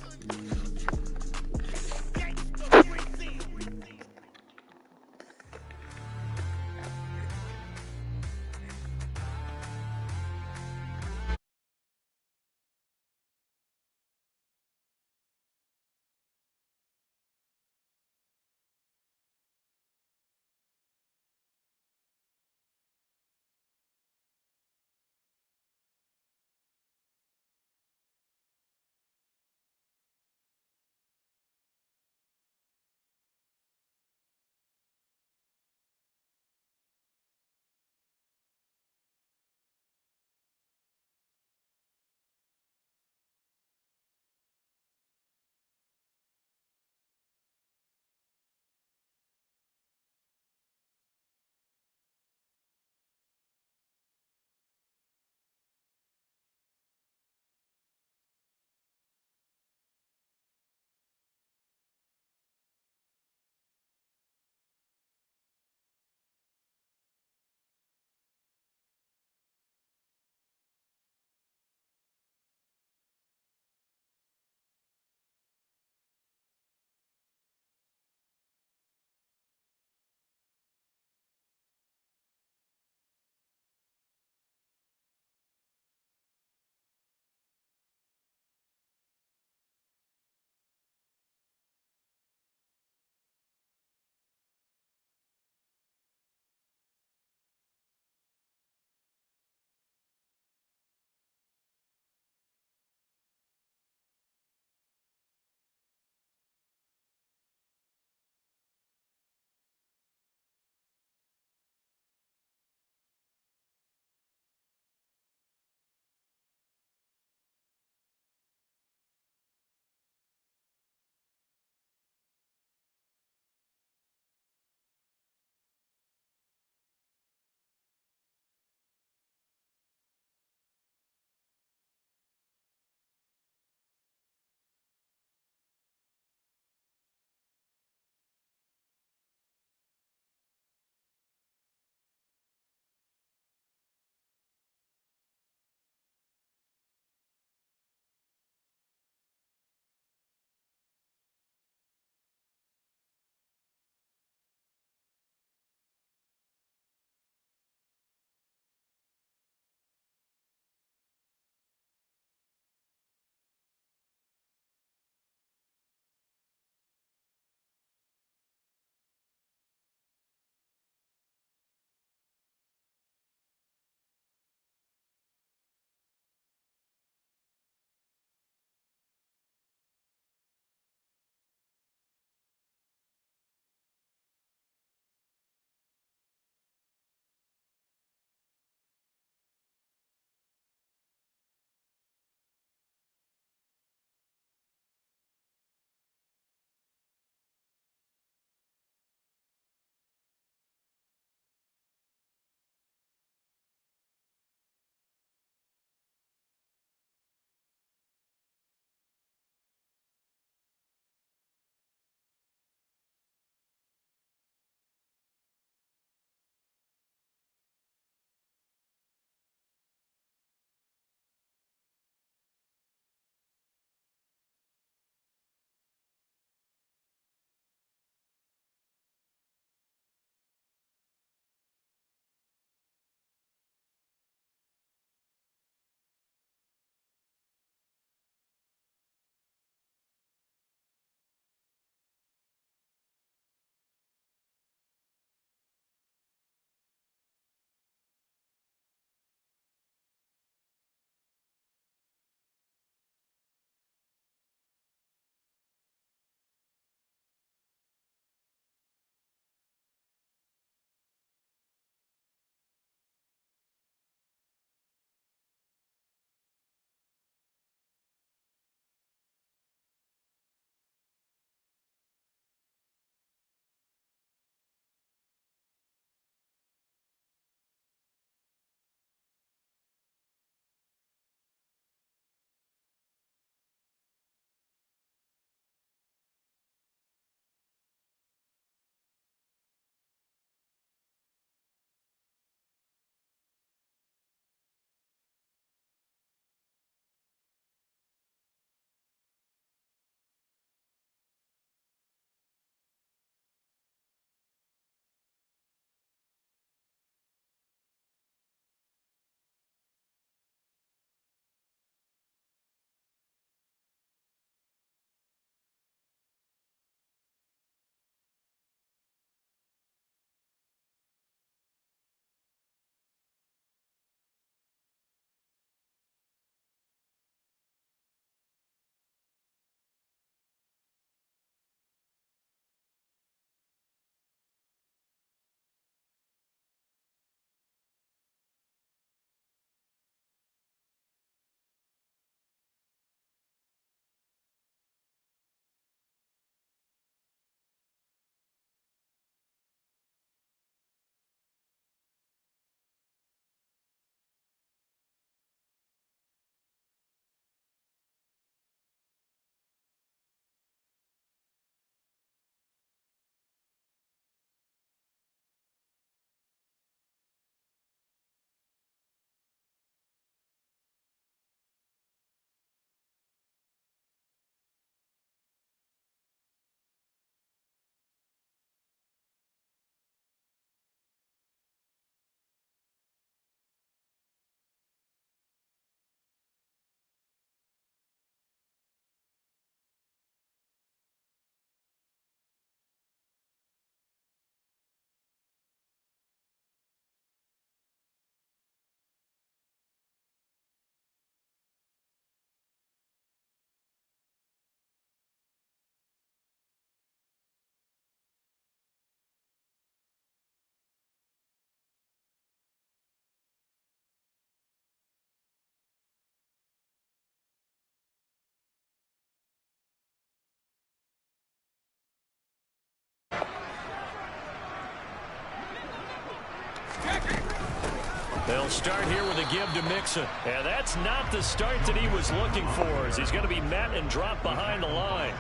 They'll start here with a give to Mixon. And that's not the start that he was looking for, as he's going to be met and dropped behind the line.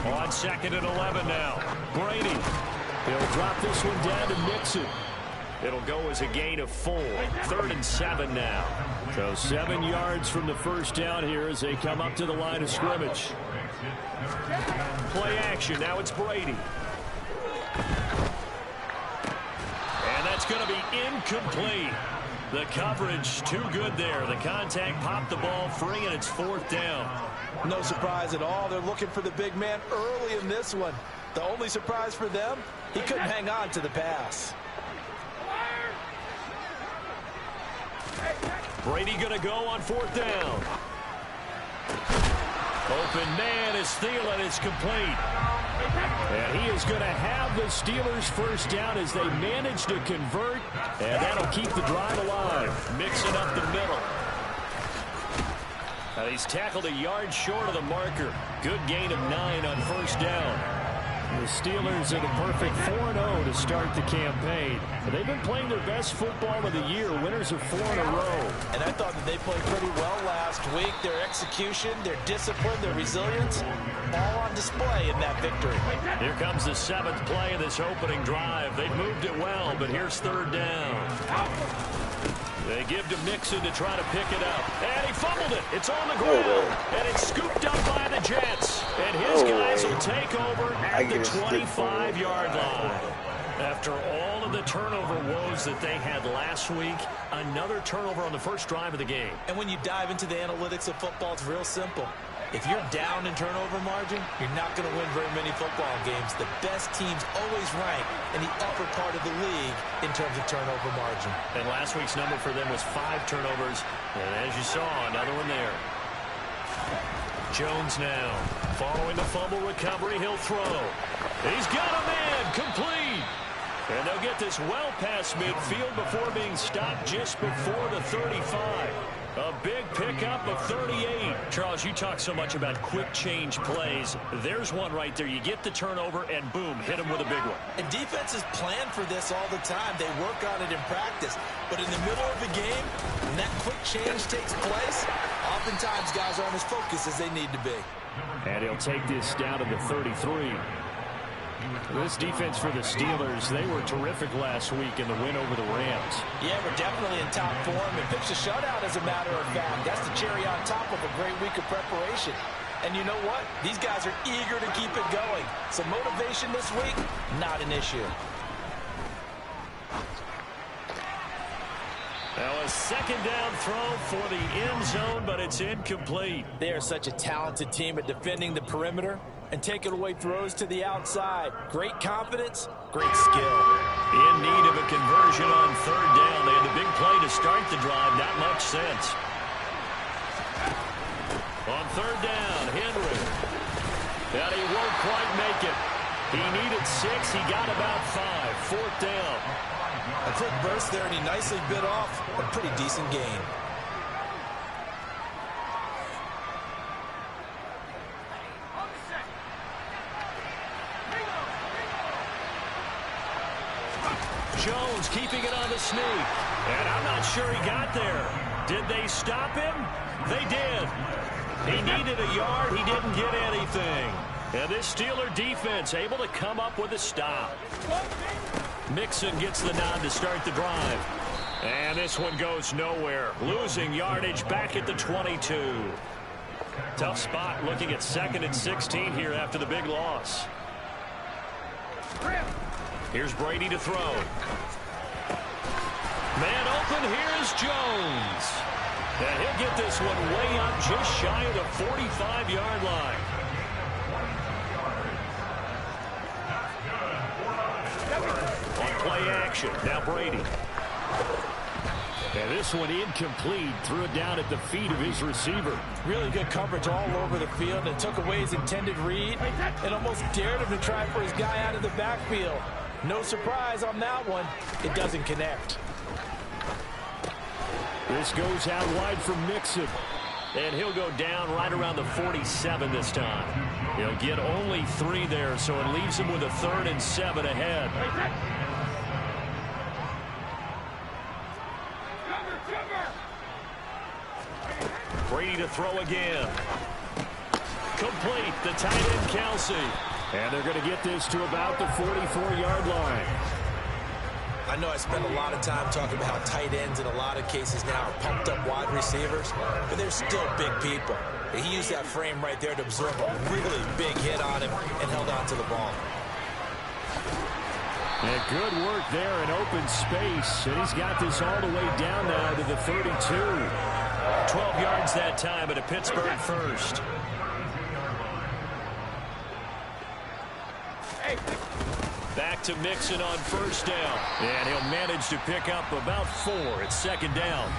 On 2nd and 11 now. Brady. He'll drop this one down to Mixon. It'll go as a gain of 4. 3rd and 7 now. So 7 yards from the first down here as they come up to the line of scrimmage. Play action. Now it's Brady. And that's going to be incomplete. The coverage too good there. The contact popped the ball free, and it's 4th down. No surprise at all. They're looking for the big man early in this one. The only surprise for them, he couldn't hang on to the pass. Brady going to go on 4th down. Open man is Thielen. It's complete. And he is going to have the Steelers first down as they manage to convert. And that'll keep the drive alive. Mixing up the middle. He's tackled a yard short of the marker. Good gain of 9 on first down. The Steelers are the perfect 4-0 to start the campaign. They've been playing their best football of the year. Winners of 4 in a row. And I thought that they played pretty well last week. Their execution, their discipline, their resilience, all on display in that victory. Here comes the 7th play of this opening drive. They've moved it well, but here's 3rd down. They give to Mixon to try to pick it up. And he fumbled it. It's on the ground. And it's scooped up by the Jets. And his guys will take over at the 25-yard line. After all of the turnover woes that they had last week, another turnover on the first drive of the game. And when you dive into the analytics of football, it's real simple. If you're down in turnover margin, you're not going to win very many football games. The best teams always rank in the upper part of the league in terms of turnover margin. And last week's number for them was 5 turnovers. And as you saw, another one there. Jones now. Following the fumble recovery, he'll throw. He's got a man. Complete. And they'll get this well past midfield before being stopped just before the 35. A big pickup of 38. Charles, you talk so much about quick change plays. There's one right there. You get the turnover, and boom, hit him with a big one. And defenses plan for this all the time. They work on it in practice. But in the middle of the game, when that quick change takes place, oftentimes guys aren't as focused as they need to be. And he'll take this down to the 33. This defense for the Steelers, they were terrific last week in the win over the Rams. Yeah, we're definitely in top form and pitched a shutout, as a matter of fact. That's the cherry on top of a great week of preparation. And you know what? These guys are eager to keep it going. So motivation this week, not an issue. Now a 2nd down throw for the end zone, but it's incomplete. They are such a talented team at defending the perimeter and taking away throws to the outside. Great confidence, great skill. In need of a conversion on 3rd down. They had the big play to start the drive. Not much sense. On 3rd down, Henry. And he won't quite make it. He needed 6. He got about 5. 4th down. A quick burst there, and he nicely bit off a pretty decent gain. Jones keeping it on the sneak. And I'm not sure he got there. Did they stop him? They did. He needed a yard. He didn't get anything. And this Steeler defense able to come up with a stop. Mixon gets the nod to start the drive. And this one goes nowhere. Losing yardage back at the 22. Tough spot looking at 2nd and 16 here after the big loss. Here's Brady to throw. Man open, here's Jones. And he'll get this one way up just shy of the 45-yard line. On play action, now Brady. And this one incomplete. Threw it down at the feet of his receiver. Really good coverage all over the field, and took away his intended read and almost dared him to try for his guy out of the backfield. No surprise on that one. It doesn't connect. This goes out wide for Mixon. And he'll go down right around the 47 this time. He'll get only 3 there, so it leaves him with a 3rd and 7 ahead. Brady to throw again. Complete. The tight end, Kelsey. And they're going to get this to about the 44-yard line. I know I spend a lot of time talking about how tight ends in a lot of cases now are pumped up wide receivers, but they're still big people. He used that frame right there to absorb a really big hit on him and held on to the ball. And good work there in open space. And he's got this all the way down now to the 32. 12 yards that time at a Pittsburgh first. Back to Mixon on first down. And he'll manage to pick up about 4 at second down.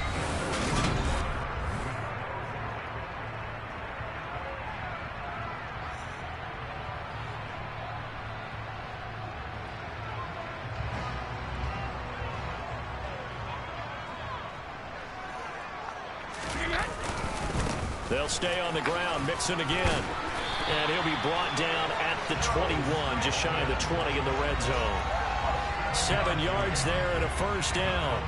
They'll stay on the ground. Mixon again. And he'll be brought down at the 21, just shy of the 20 in the red zone. 7 yards there and a first down.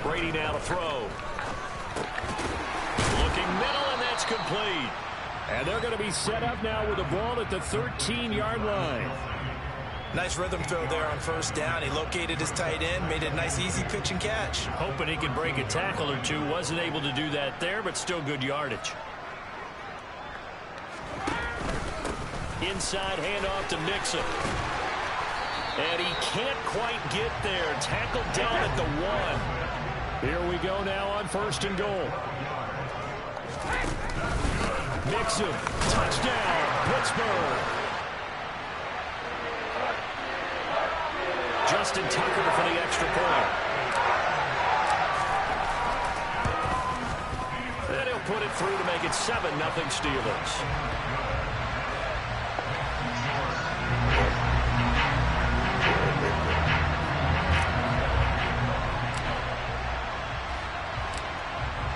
Brady now to throw. Looking middle, and that's complete. And they're going to be set up now with the ball at the 13-yard line. Nice rhythm throw there on first down. He located his tight end, made it a nice, easy pitch and catch. Hoping he could break a tackle or two. Wasn't able to do that there, but still good yardage. Inside handoff to Mixon. And he can't quite get there. Tackled down at the 1. Here we go now on first and goal. Mixon, touchdown, Pittsburgh. Justin Tucker for the extra point. And he'll put it through to make it 7-0 Steelers.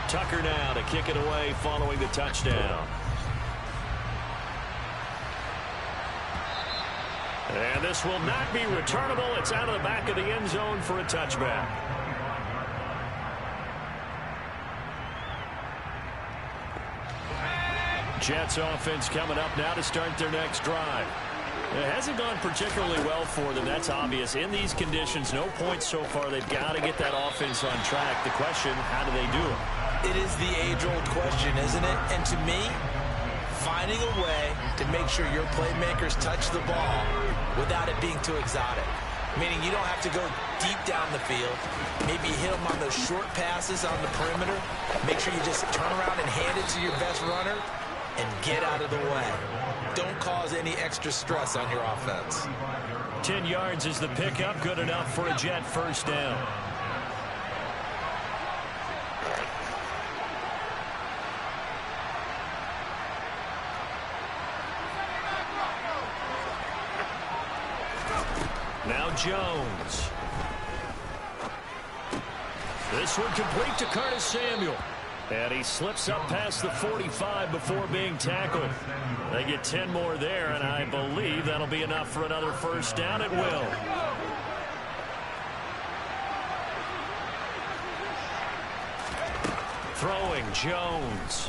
Tucker now to kick it away following the touchdown. And this will not be returnable. It's out of the back of the end zone for a touchback. Jets offense coming up now to start their next drive. It hasn't gone particularly well for them. That's obvious. In these conditions, no points so far. They've got to get that offense on track. The question, how do they do it? It is the age-old question, isn't it? And to me, finding a way to make sure your playmakers touch the ball without it being too exotic. Meaning you don't have to go deep down the field. Maybe hit them on those short passes on the perimeter. Make sure you just turn around and hand it to your best runner and get out of the way. Don't cause any extra stress on your offense. 10 yards is the pickup. Good enough for a Jet first down. Now Jones. This one complete to Curtis Samuel. And he slips up past the 45 before being tackled. They get 10 more there, and I believe that'll be enough for another first down. It will. Throwing Jones.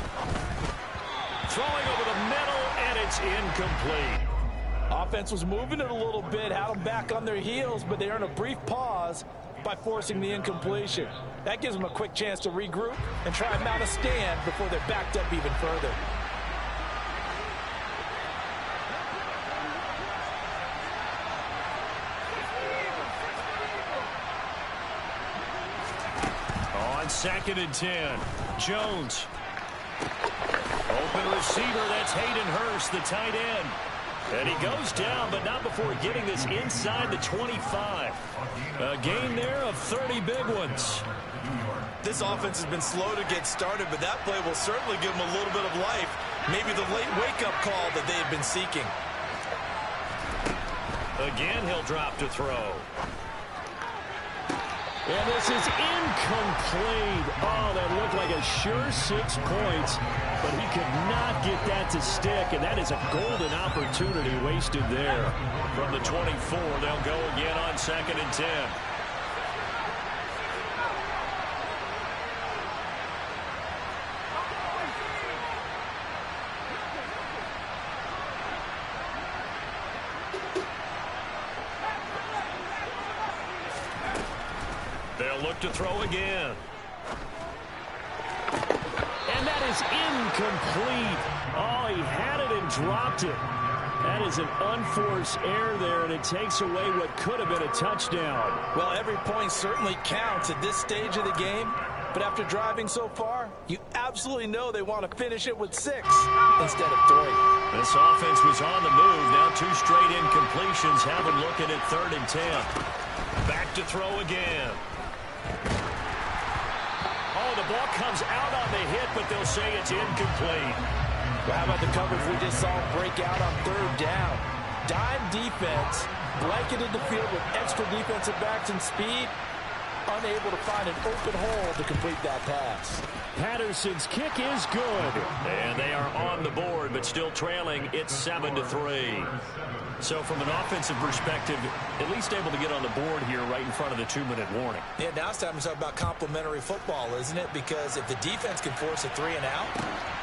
Throwing over the middle, and it's incomplete. Offense was moving it a little bit, had them back on their heels, but they earned a brief pause by forcing the incompletion. That gives them a quick chance to regroup and try and mount a stand before they're backed up even further. On 2nd and 10, Jones. Open receiver, that's Hayden Hurst, the tight end. And he goes down, but not before getting this inside the 25. A gain there of 30 big ones. This offense has been slow to get started, but that play will certainly give them a little bit of life. Maybe the late wake-up call that they have been seeking. Again, he'll drop to throw. And this is incomplete. Oh, that looked like a sure 6 points, but he could not get that to stick, and that is a golden opportunity wasted there. From the 24, they'll go again on 2nd and 10. They'll look to throw again. And that is incomplete. Oh, he had it and dropped it. That is an unforced error there, and it takes away what could have been a touchdown. Well, every point certainly counts at this stage of the game. But after driving so far, you absolutely know they want to finish it with 6 instead of 3. This offense was on the move. Now 2 straight incompletions have them looking at 3rd and 10. Back to throw again. Oh, the ball comes out on the hit, but they'll say it's incomplete. Well, how about the coverage we just saw break out on 3rd down? Dime defense, blanketed the field with extra defensive backs and speed, unable to find an open hole to complete that pass. Patterson's kick is good. And they are on the board, but still trailing. It's 7-3. So from an offensive perspective, at least able to get on the board here right in front of the 2-minute warning. Yeah, now it's time to talk about complementary football, isn't it? Because if the defense can force a 3 and out,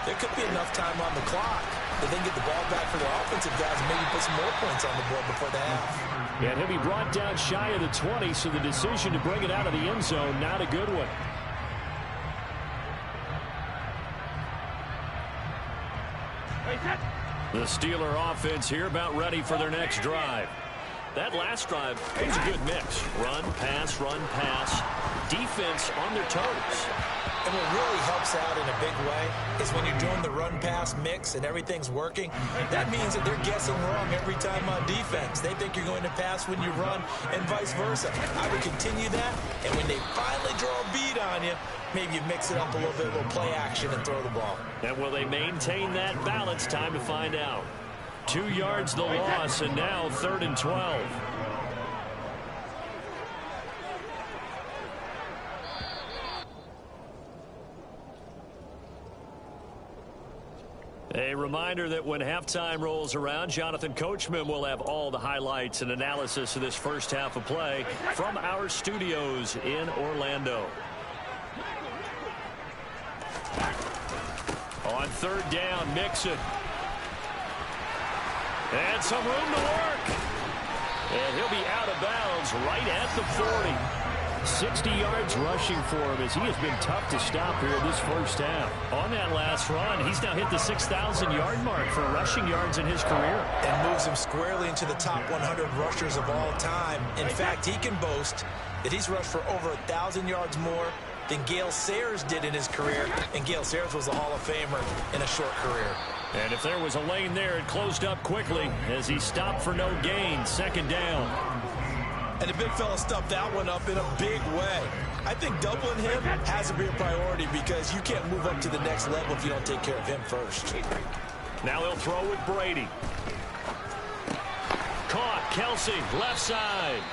there could be enough time on the clock that they can get the ball back for their offensive guys and maybe put some more points on the board before the half. And he'll be brought down shy of the 20, so the decision to bring it out of the end zone, not a good one. The Steeler offense here about ready for their next drive. That last drive was a good mix. Run, pass, defense on their toes. And what really helps out in a big way is when you're doing the run-pass mix and everything's working, that means that they're guessing wrong every time on defense. They think you're going to pass when you run and vice versa. I would continue that, and when they finally draw a bead on you, maybe you mix it up a little bit, a little play action, and throw the ball. And will they maintain that balance? Time to find out. 2 yards the loss, and now 3rd and 12. A reminder that when halftime rolls around, Jonathan Coachman will have all the highlights and analysis of this first half of play from our studios in Orlando. On 3rd down, Mixon. And some room to work. And he'll be out of bounds right at the 40. 60 yards rushing for him as he has been tough to stop here this first half. On that last run, he's now hit the 6,000-yard mark for rushing yards in his career. And moves him squarely into the top 100 rushers of all time. In fact, he can boast that he's rushed for over 1,000 yards more than Gale Sayers did in his career. And Gale Sayers was a Hall of Famer in a short career. And if there was a lane there, it closed up quickly as he stopped for no gain. 2nd down. And the big fella stuffed that one up in a big way. I think doubling him has to be a priority because you can't move up to the next level if you don't take care of him first. Now he'll throw with Brady. Caught. Kelsey, left side.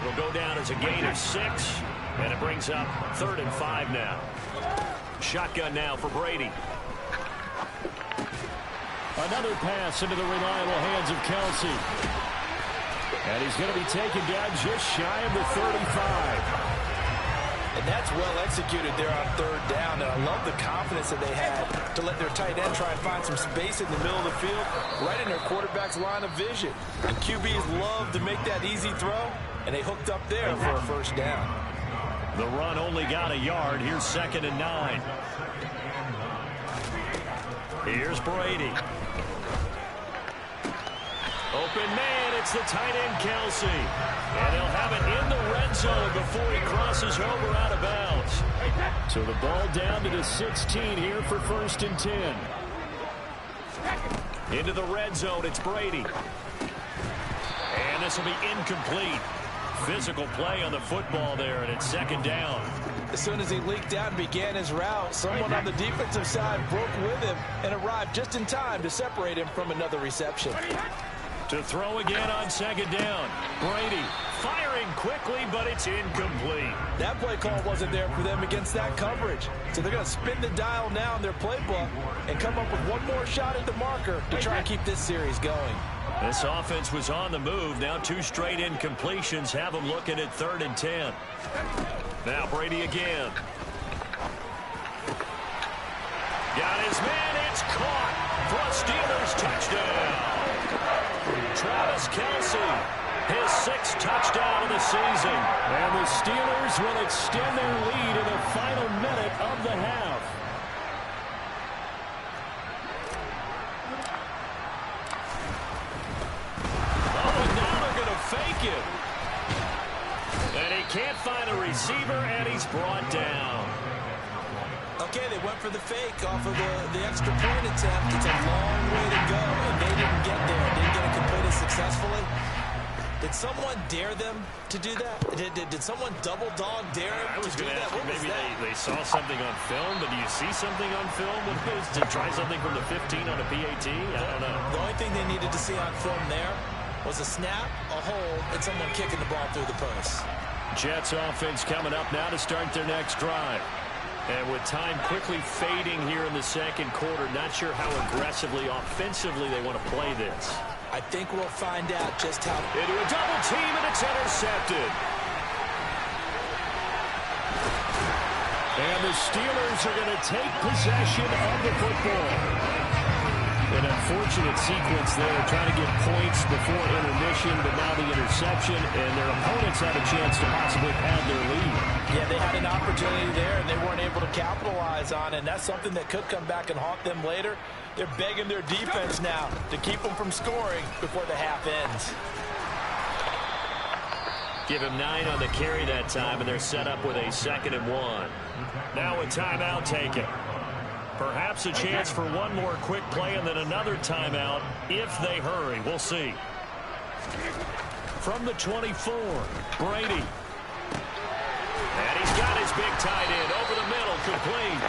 Will go down as a gain of 6, and it brings up 3rd and 5 now. Shotgun now for Brady. Another pass into the reliable hands of Kelsey. And he's going to be taken down just shy of the 35. And that's well executed there on 3rd down. And I love the confidence that they had to let their tight end try and find some space in the middle of the field, right in their quarterback's line of vision. And QBs love to make that easy throw, and they hooked up there for a 1st down. The run only got a yard. Here's 2nd and 9. Here's Brady. Open man, it's the tight end, Kelsey. And they'll have it in the red zone before he crosses over out of bounds. So the ball down to the 16 here for 1st and 10. Into the red zone, it's Brady. And this will be incomplete. Physical play on the football there, and it's 2nd down. As soon as he leaked out and began his route, someone on the defensive side broke with him and arrived just in time to separate him from another reception. To throw again on 2nd down. Brady firing quickly, but it's incomplete. That play call wasn't there for them against that coverage. So they're going to spin the dial now in their playbook and come up with one more shot at the marker to try and keep this series going. This offense was on the move. Now 2 straight incompletions have them looking at 3rd and 10. Now Brady again. Got his man. It's caught for a Steelers touchdown. Travis Kelsey His 6th touchdown of the season. And the Steelers will extend their lead in the final minute of the half. Oh, and now they're going to fake it. And he can't find a receiver, and he's brought down. Okay, they went for the fake off of the extra point attempt. It's a long way to go, and they didn't get there. Didn't get it completed successfully. Did someone dare them to do that? Did someone double dog dare them I was to do going to that? ask you, maybe they saw something on film, but do you see something on film with this to try something from the 15 on a PAT? I don't know. The only thing they needed to see on film there was a snap, a hold, and someone kicking the ball through the post. Jets offense coming up now to start their next drive. And with time quickly fading here in the second quarter, not sure how aggressively, offensively they want to play this. I think we'll find out just how. Into a double team, and it's intercepted. And the Steelers are going to take possession of the football. An unfortunate sequence there, trying to get points before intermission, but now the interception, and their opponents have a chance to possibly pad their lead. Yeah, they had an opportunity there, and they weren't able to capitalize on it, and that's something that could come back and haunt them later. They're begging their defense now to keep them from scoring before the half ends. Give him 9 on the carry that time, and they're set up with a 2nd and 1. Now a timeout taken. Perhaps a chance for one more quick play and then another timeout if they hurry. We'll see. From the 24, Brady. And he's got his big tight end over the middle, complete.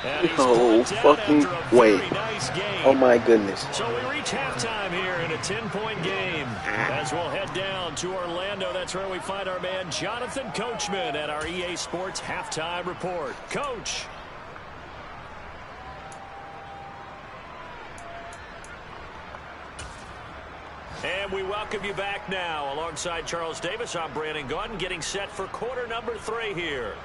And he's No fucking way. Nice game. Oh my goodness. So we reach halftime here in a 10-point game. As we'll head down to Orlando, that's where we find our man Jonathan Coachman at our EA Sports Halftime Report. Coach. And we welcome you back now. Alongside Charles Davis, I'm Brandon Gaudin, getting set for quarter number 3 here.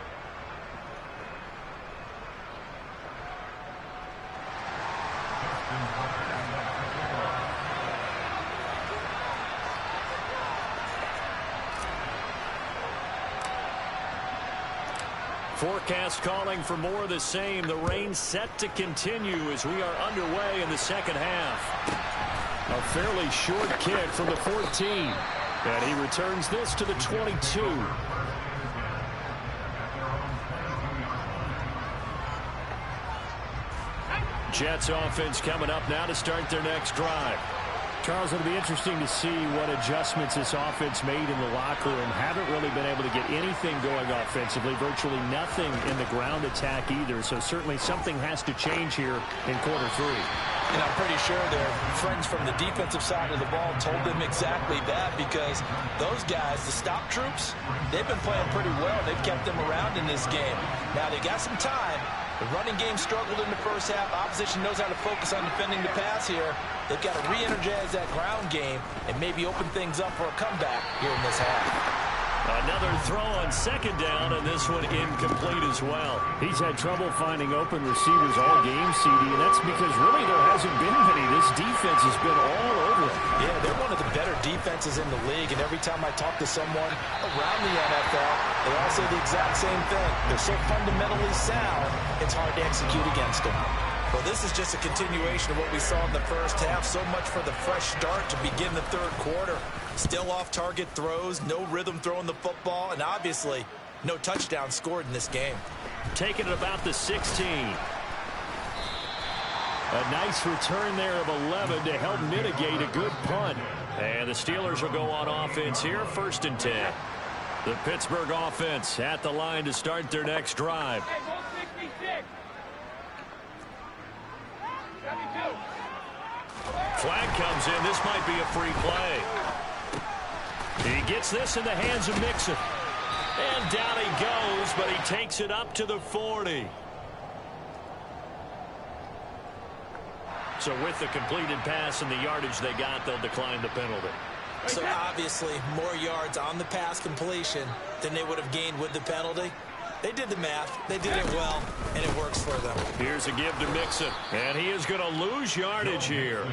Forecast calling for more of the same. The rain set to continue as we are underway in the second half. A fairly short kick from the 14. And he returns this to the 22. Jets offense coming up now to start their next drive. Charles, it'll be interesting to see what adjustments this offense made in the locker room. Haven't really been able to get anything going offensively. Virtually nothing in the ground attack either. So certainly something has to change here in quarter 3. And I'm pretty sure their friends from the defensive side of the ball told them exactly that, because those guys, the stop troops, they've been playing pretty well. They've kept them around in this game. Now, they got some time. The running game struggled in the first half. Opposition knows how to focus on defending the pass here. They've got to re-energize that ground game and maybe open things up for a comeback here in this half. Another throw on 2nd down, and this one incomplete as well. He's had trouble finding open receivers all game, CD, and that's because really there hasn't been many. This defense has been all over it. Yeah, they're one of the better defenses in the league, and every time I talk to someone around the NFL, they all say the exact same thing. They're so fundamentally sound, it's hard to execute against them. Well, this is just a continuation of what we saw in the first half. So much for the fresh start to begin the third quarter. Still off-target throws, no rhythm throwing the football, and obviously no touchdown scored in this game. Taking it about the 16. A nice return there of 11 to help mitigate a good punt. And the Steelers will go on offense here, 1st and 10. The Pittsburgh offense at the line to start their next drive. Flag comes in. This might be a free play. He gets this in the hands of Mixon. And down he goes, but he takes it up to the 40. So with the completed pass and the yardage they got, they'll decline the penalty. So obviously more yards on the pass completion than they would have gained with the penalty. They did the math. They did it well, and it works for them. Here's a give to Mixon, and he is going to lose yardage here.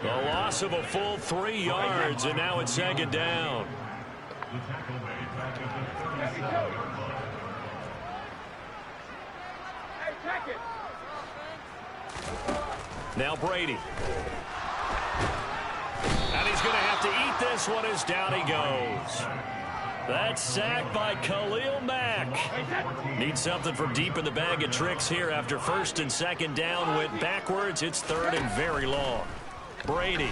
The loss of a full 3 yards, and now it's 2nd down. Now Brady. And he's going to have to eat this one as down he goes. That's sacked by Khalil Mack. Needs something from deep in the bag of tricks here after 1st and 2nd down went backwards. It's 3rd and very long. Brady.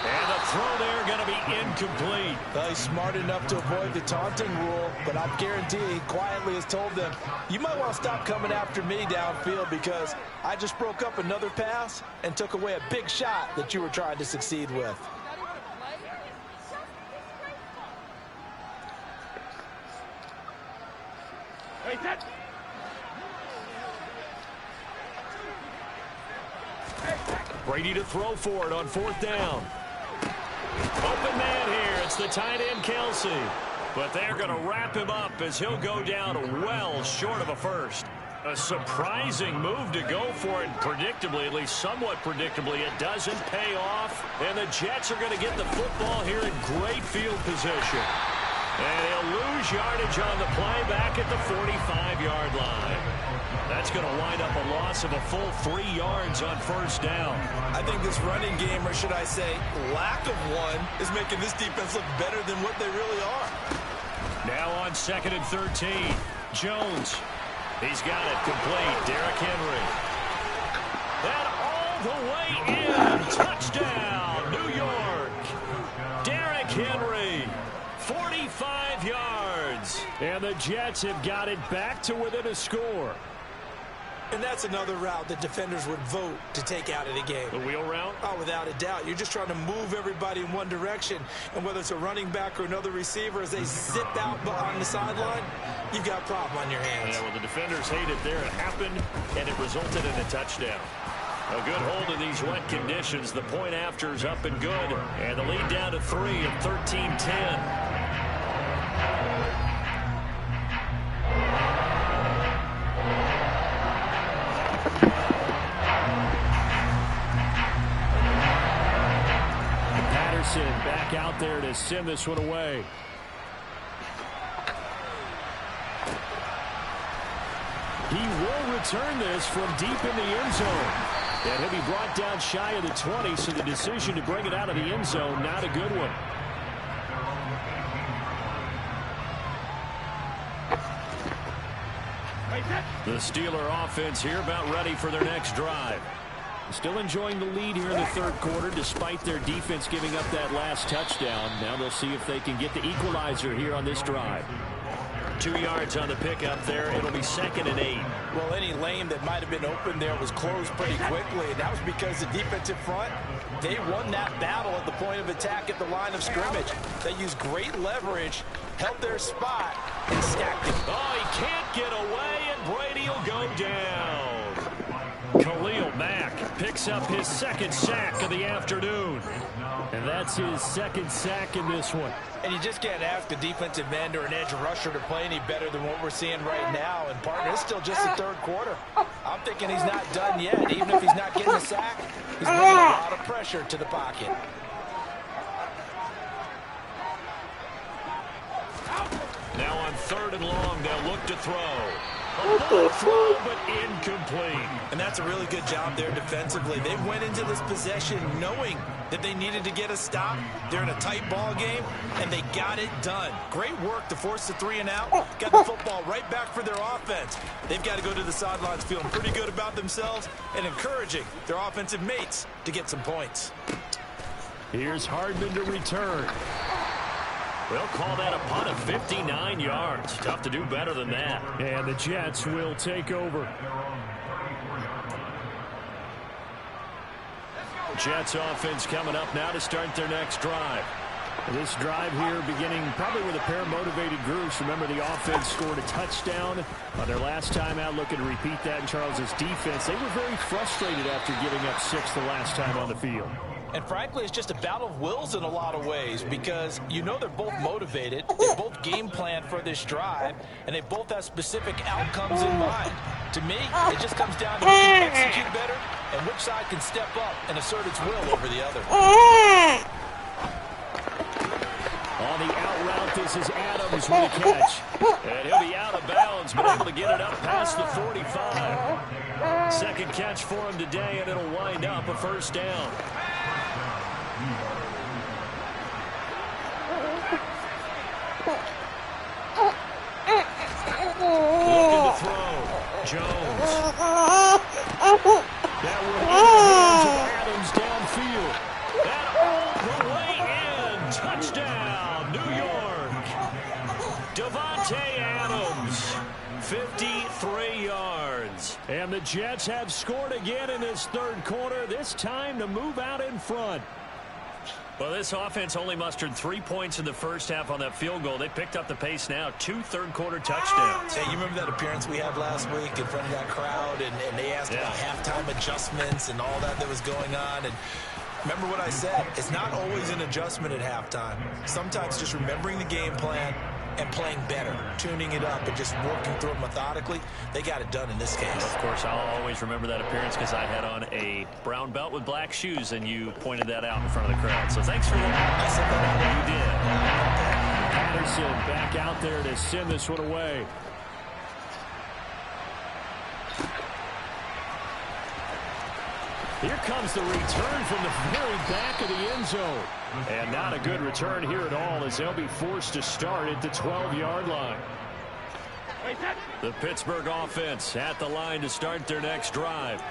And the throw there going to be incomplete. Well, he's smart enough to avoid the taunting rule, but I guarantee he quietly has told them, you might want to stop coming after me downfield because I just broke up another pass and took away a big shot that you were trying to succeed with. Brady to throw for it on 4th down. Open man here. It's the tight end, Kelsey. But they're going to wrap him up as he'll go down well short of a first. A surprising move to go for it. Predictably, at least somewhat predictably, it doesn't pay off. And the Jets are going to get the football here in great field position. And he'll lose yardage on the play back at the 45-yard line. That's going to wind up a loss of a full 3 yards on 1st down. I think this running game, or should I say lack of one, is making this defense look better than what they really are. Now on 2nd and 13. Jones. He's got it complete. Derrick Henry. And all the way in. Touchdown, New York. Derrick Henry. 45 yards. And the Jets have got it back to within a score. And that's another route that defenders would vote to take out of the game. The wheel route? Oh, without a doubt. You're just trying to move everybody in one direction. And whether it's a running back or another receiver, as they zip out on the sideline, you've got a problem on your hands. Yeah, well, the defenders hate it there. It happened, and it resulted in a touchdown. A good hold in these wet conditions. The point after is up and good. And the lead down to 3 at 13-10. Back out there to send this one away. He will return this from deep in the end zone. And he'll be brought down shy of the 20, so the decision to bring it out of the end zone, not a good one. The Steeler offense here about ready for their next drive. Still enjoying the lead here in the 3rd quarter despite their defense giving up that last touchdown. Now they'll see if they can get the equalizer here on this drive. 2 yards on the pickup there. It'll be 2nd and 8. Well, any lane that might have been open there was closed pretty quickly, and that was because the defensive front, they won that battle at the point of attack at the line of scrimmage. They used great leverage, held their spot, and stacked it. Oh, he can't get away, and Brady will go down. Khalil Mack picks up his 2nd sack of the afternoon. And that's his 2nd sack in this one. And you just can't ask a defensive end or an edge rusher to play any better than what we're seeing right now. And, partner, it's still just the 3rd quarter. I'm thinking he's not done yet. Even if he's not getting a sack, he's bringing a lot of pressure to the pocket. Now on 3rd and long, they'll look to throw. Throw, but incomplete. And that's a really good job there defensively. They went into this possession knowing that they needed to get a stop. They're in a tight ball game, and they got it done. Great work to force the 3 and out. Got the football right back for their offense. They've got to go to the sidelines feeling pretty good about themselves and encouraging their offensive mates to get some points. Here's Hardman to return. They'll call that a punt of 59 yards. Tough to do better than that. And the Jets will take over. Jets offense coming up now to start their next drive. This drive here beginning probably with a pair of motivated groups. Remember, the offense scored a touchdown on their last time out. Looking to repeat that in Charles's defense. They were very frustrated after giving up 6 the last time on the field. And frankly, it's just a battle of wills in a lot of ways because you know they're both motivated, they both game plan for this drive, and they both have specific outcomes in mind. To me, it just comes down to who can execute better and which side can step up and assert its will over the other. On the out route, this is Adams with a catch. And he'll be out of bounds, but able to get it up past the 45. Second catch for him today, and it'll wind up a first down. Looking to throw. Jones. That will be in the hands of Adams downfield. That all the way in. Touchdown, New York. Devontae Adams, 53 yards. And the Jets have scored again in this third quarter, this time to move out in front. Well, this offense only mustered 3 points in the first half on that field goal. They picked up the pace now, 2 third-quarter touchdowns. Hey, you remember that appearance we had last week in front of that crowd, and they asked about halftime adjustments and all that was going on, and remember what I said, it's not always an adjustment at halftime. Sometimes just remembering the game plan and playing better, tuning it up and just working through it methodically. They got it done in this case. Of course, I'll always remember that appearance because I had on a brown belt with black shoes, and you pointed that out in front of the crowd. So thanks for that. I said that. You did. Patterson back out there to send this one away. Here comes the return from the very back of the end zone. And not a good return here at all as they'll be forced to start at the 12-yard line. The Pittsburgh offense at the line to start their next drive.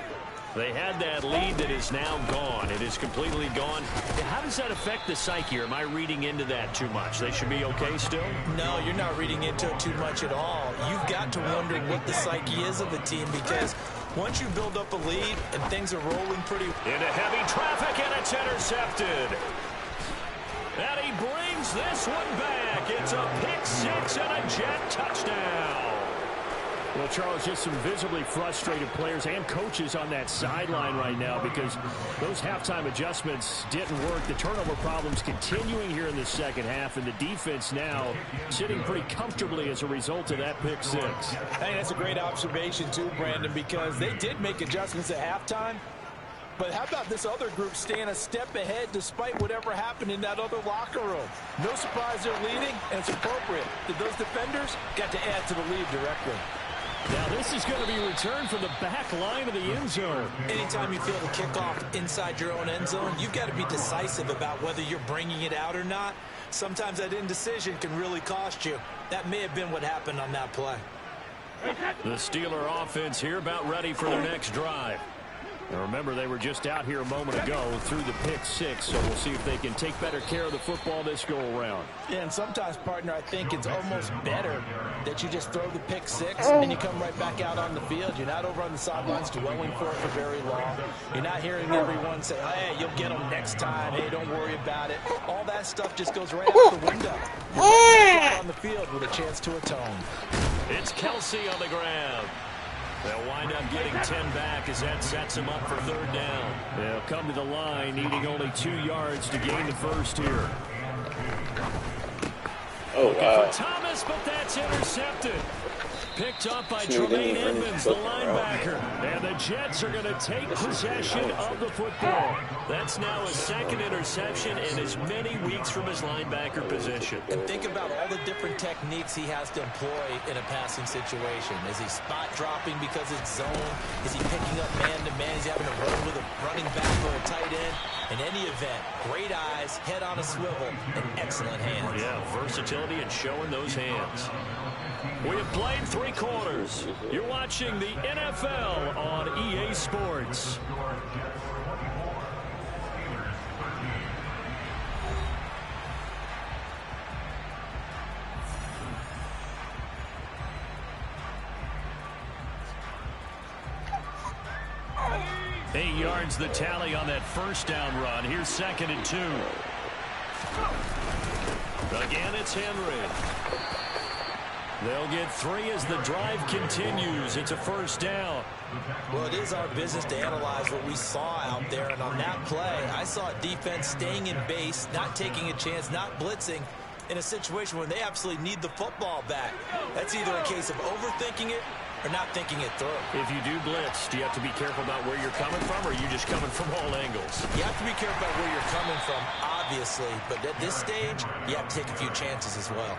They had that lead that is now gone. It is completely gone. How does that affect the psyche? Or am I reading into that too much? They should be okay still? No, you're not reading into it too much at all. You've got to wonder what the psyche is of the team because once you build up a lead and things are rolling pretty... Into heavy traffic, and it's intercepted. And he brings this one back. It's a pick-6 and a Jet touchdown. Well, Charles, just some visibly frustrated players and coaches on that sideline right now because those halftime adjustments didn't work. The turnover problems continuing here in the second half, and the defense now sitting pretty comfortably as a result of that pick-6. I think that's a great observation, too, Brandon, because they did make adjustments at halftime. But how about this other group staying a step ahead despite whatever happened in that other locker room? No surprise they're leading, and it's appropriate that those defenders got to add to the lead directly. Now this is going to be returned from the back line of the end zone. Anytime you feel the kickoff inside your own end zone, you've got to be decisive about whether you're bringing it out or not. Sometimes that indecision can really cost you. That may have been what happened on that play. The Steeler offense here about ready for their next drive. Now remember, they were just out here a moment ago through the pick-6, so we'll see if they can take better care of the football this go-around. Yeah, and sometimes, partner, I think it's almost better that you just throw the pick-6 and you come right back out on the field. You're not over on the sidelines dwelling for it for very long. You're not hearing everyone say, hey, you'll get them next time. Hey, don't worry about it. All that stuff just goes right out the window. You're back out on the field with a chance to atone. It's Kelsey on the ground. They'll wind up getting 10 back as that sets him up for third down. They'll come to the line, needing only 2 yards to gain the first here. Oh, wow. For Thomas, but that's intercepted. Picked up by Tremaine Edmonds, the linebacker. And the Jets are going to take possession of the football. That's now his second interception in as many weeks from his linebacker position. And think about all the different techniques he has to employ in a passing situation. Is he spot dropping because it's zone? Is he picking up man-to-man? Is he having to run with a running back or a tight end? In any event, great eyes, head on a swivel, and excellent hands. Yeah, versatility and showing those hands. We have played 3 quarters. You're watching the NFL on EA Sports. Eight yards the tally on that first down run. Here's 2nd and 2. Again, it's Henry. They'll get 3 as the drive continues. It's a first down. Well, it is our business to analyze what we saw out there, and on that play, I saw a defense staying in base, not taking a chance, not blitzing, in a situation where they absolutely need the football back. That's either a case of overthinking it or not thinking it through. If you do blitz, do you have to be careful about where you're coming from, or are you just coming from all angles? You have to be careful about where you're coming from, obviously, but at this stage, you have to take a few chances as well.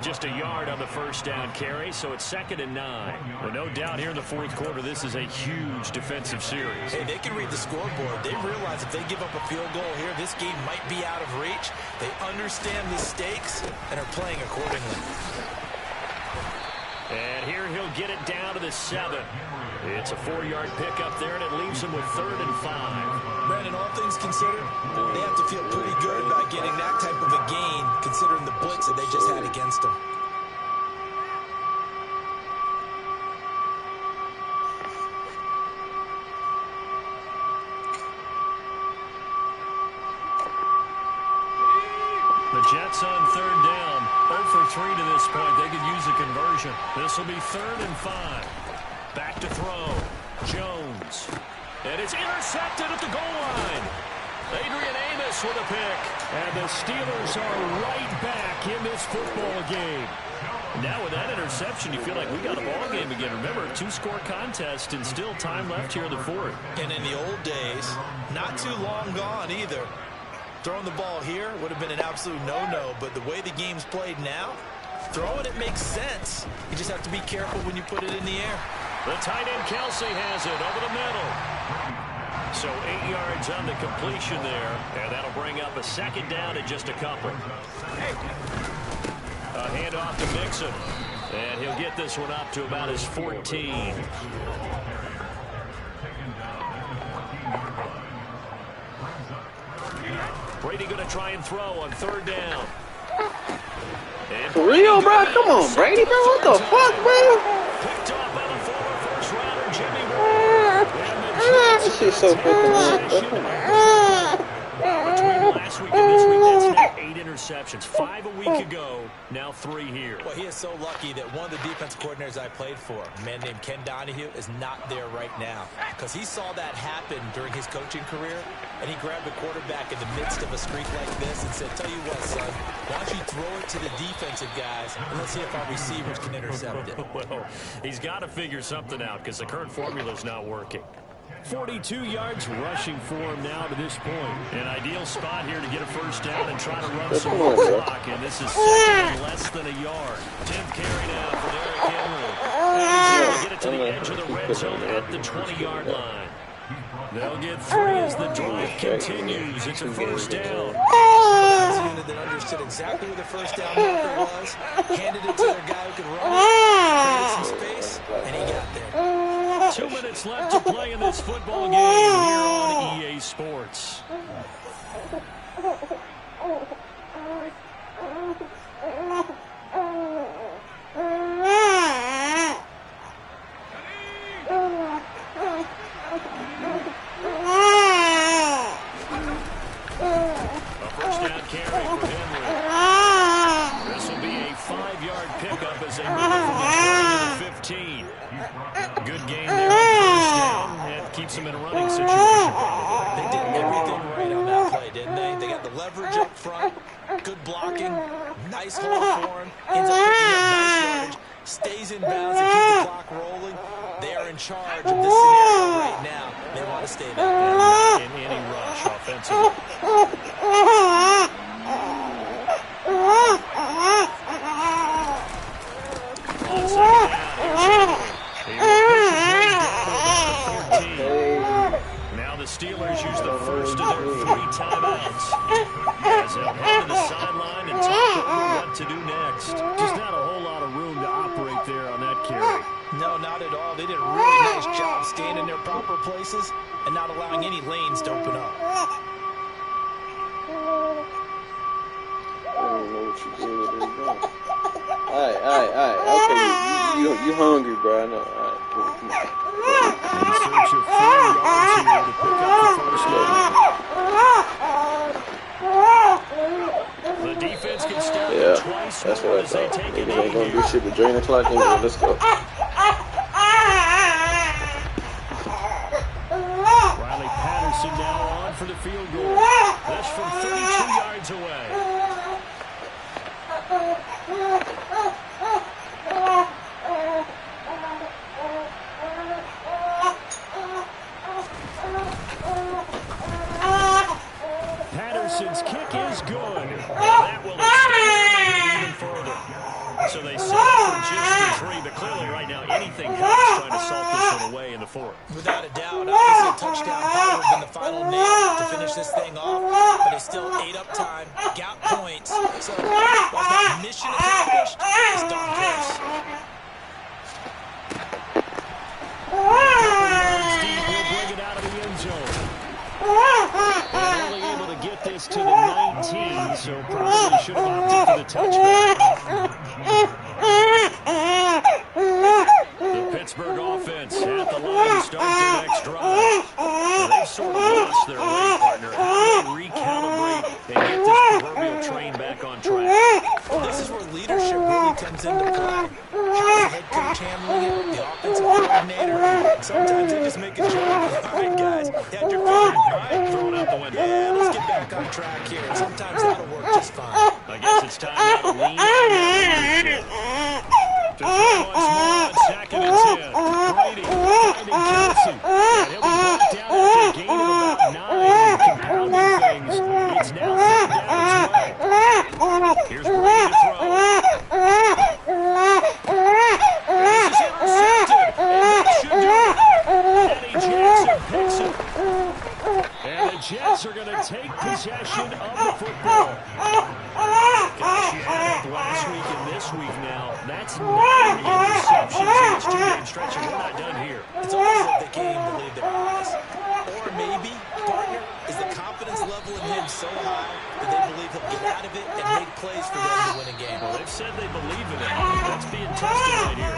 Just a yard on the first down carry, so it's 2nd and 9. Well, no doubt here in the fourth quarter, this is a huge defensive series. Hey, they can read the scoreboard. They realize if they give up a field goal here, this game might be out of reach. They understand the stakes and are playing accordingly. And here he'll get it down to the 7. It's a 4-yard pickup there, and it leaves him with 3rd and 5. Brandon, all things considered, they have to feel pretty good about getting that type of a gain, considering the blitz that they just had against them. The Jets on 3rd down. 0 for 3 to this point. They could use a conversion. This will be 3rd and 5. Back to throw. Jones. And it's intercepted at the goal line. Adrian Amos with a pick. And the Steelers are right back in this football game. Now with that interception, you feel like we got a ball game again. Remember, 2-score contest and still time left here in the 4th. And in the old days, not too long gone either. Throwing the ball here would have been an absolute no-no, but the way the game's played now, throwing it makes sense. You just have to be careful when you put it in the air. The tight end Kelsey has it over the middle. So 8 yards on the completion there, and that'll bring up a 2nd down and just a couple. A handoff to Mixon, and he'll get this one up to about his 14. Brady going to try and throw on 3rd down. For real, bro? Come on, Brady, bro. What the fuck, bro? Picked off by the former first-rounder Jimmy Ward. This shit's so fucking Between last week and this week, that's now 8 interceptions. 5 a week ago, now 3 here. Well, he is so lucky that one of the defensive coordinators I played for, a man named Ken Donahue, is not there right now. Because he saw that happen during his coaching career, and he grabbed the quarterback in the midst of a streak like this and said, tell you what, son, why don't you throw it to the defensive guys, and let's see if our receivers can intercept it. Well, he's got to figure something out because the current formula is not working. 42 yards rushing for him now to this point. An ideal spot here to get a first down and try to run some more clock. And this is 2nd and less than a yard. 10th carry now for Derrick Henry. And he's going to get it to the edge of the red zone at the 20-yard line. They'll get 3 as the drive continues. It's a first down. The unit that understood exactly where the first down marker was, handed it to their guy who could run it, created some space, and he got there. 2 minutes left to play in this football game here on EA Sports. A first down carry for Henry. This will be a 5-yard pickup as they move it from the 20 to the 15. Good game there on first down, and keeps them in a running situation. They did everything right on that play, didn't they? They got the leverage up front, good blocking, nice hold for him, ends up picking up nice yardage, stays in bounds to keep the clock rolling. They are in charge of this scenario right now. They want to stay back there. In any rush offensively. On 2nd down, now the Steelers use the first of their 3 timeouts as they'll head to the sideline and talk over what to do next. Just not a whole lot of room to operate there on that carry. No, not at all. They did a really nice job staying in their proper places and not allowing any lanes to open up. I don't know what you did with this. Alright. Okay, you hungry, bro. I know. Alright, come on. In search of 4 yards here to pick up the first down. The defense can start twice That's score what I as they thought. take Niggas it ain't gonna in do here. shit but drain the clock and go. Let's go. Riley Patterson now on for the field goal. This from 32 yards away. Patterson's kick is good. That will extend their lead even further. So they settle for just the 3, but clearly right now anything helps trying to salt this one away in the 4th. Without a doubt, obviously a touchdown probably would have been the final nail to finish this thing off, but it's still 8 up time, got points, so while it's not mission accomplished, it's darn close. A couple yards deep, will bring it out of the end zone. And only able to get this to the 19, so probably should have opted for the touchback. The Pittsburgh offense at the line to start their next drive. Now, they've sort of lost their way, partner. How do they recalibrate and get this proverbial train back on track? Well, this is where leadership really comes into play. How's the head coach handling it? The offensive coordinator. Sometimes they just make a joke. All right, guys, you had your fun. All right, throw it out the window. Yeah, let's get back on track here. Sometimes that'll work just fine. I guess it's time now to lean on that leadership. To throw once more on 2nd and 10. Brady finding Kelsey. And he'll be brought down after a gain of about 9. Compounding things. It's now 3rd down as well. Here's Brady to throw. And this is intercepted. And that should do it. Eddie Jackson picks it. And the Jets are going to take possession of the football. Gosh, you had it last week and this week now. That's 9 interceptions in this 2-game stretch, and we're not done here. It's almost like they can't even believe their eyes. Or maybe, partner, is the confidence level in him so high that they believe he'll get out of it and make plays for them to win a game. Well, they've said they believe in it. That's being tested right here.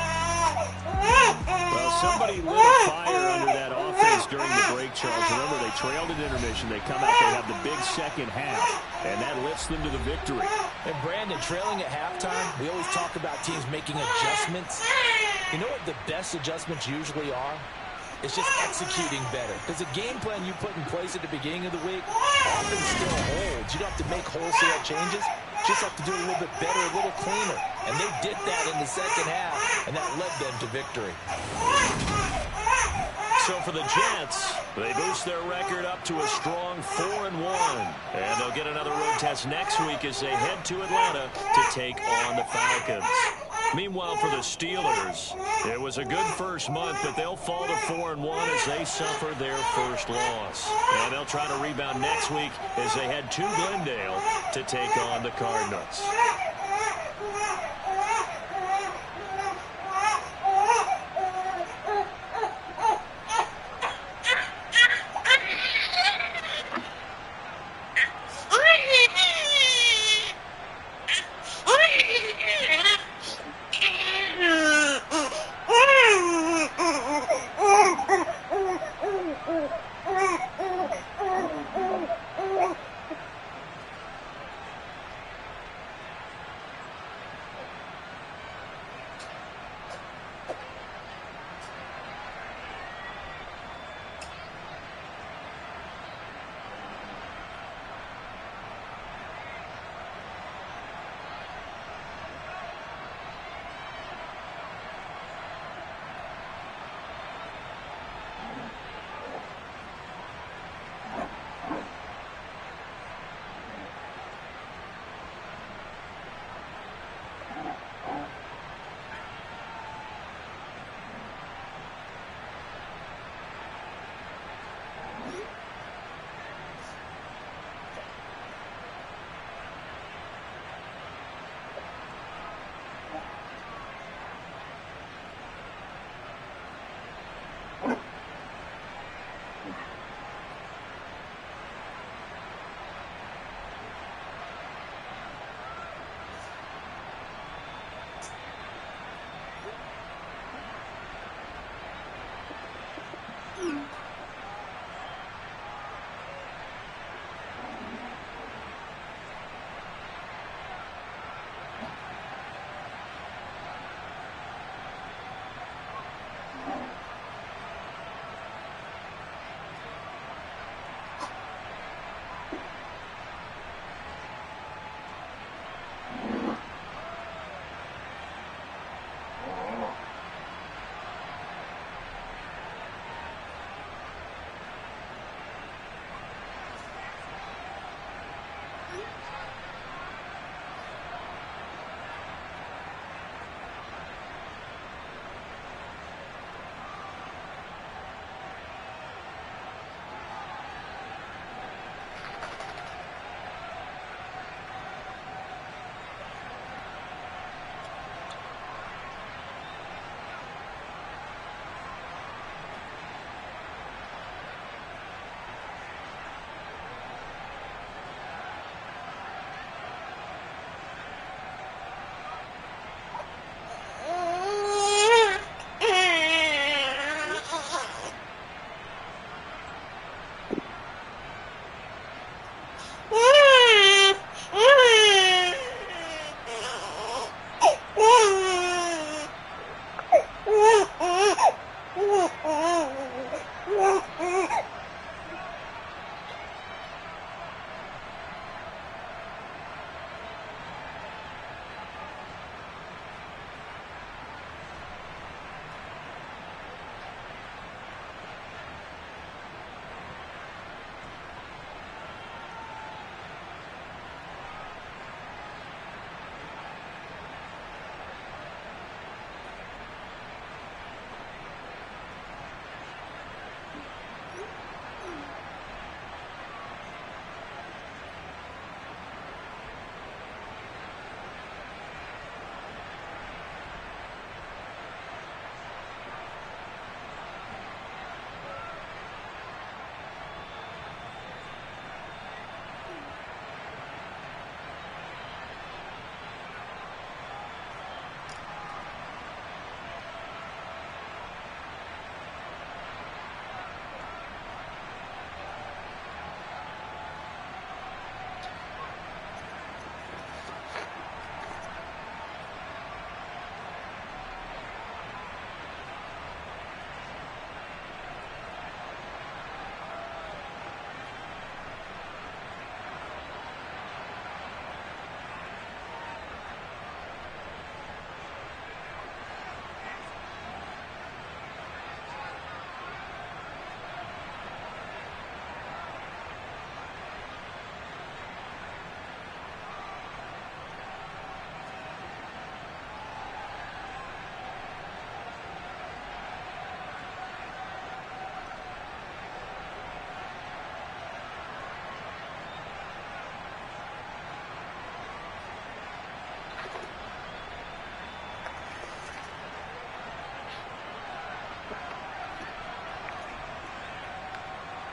Well, somebody lit a fire under that offense during the break, Charles. Remember, they trailed at intermission. They come out, they have the big second half, and that lifts them to the victory. And Brandon, trailing at halftime, we always talk about teams making adjustments. You know what the best adjustments usually are? It's just executing better. Because the game plan you put in place at the beginning of the week often still holds. You don't have to make wholesale changes. You just have to do it a little bit better, a little cleaner. And they did that in the second half, and that led them to victory. So for the Jets, they boost their record up to a strong 4-1. And they'll get another road test next week as they head to Atlanta to take on the Falcons. Meanwhile, for the Steelers, it was a good first month, but they'll fall to 4-1 as they suffer their first loss. And they'll try to rebound next week as they head to Glendale to take on the Cardinals.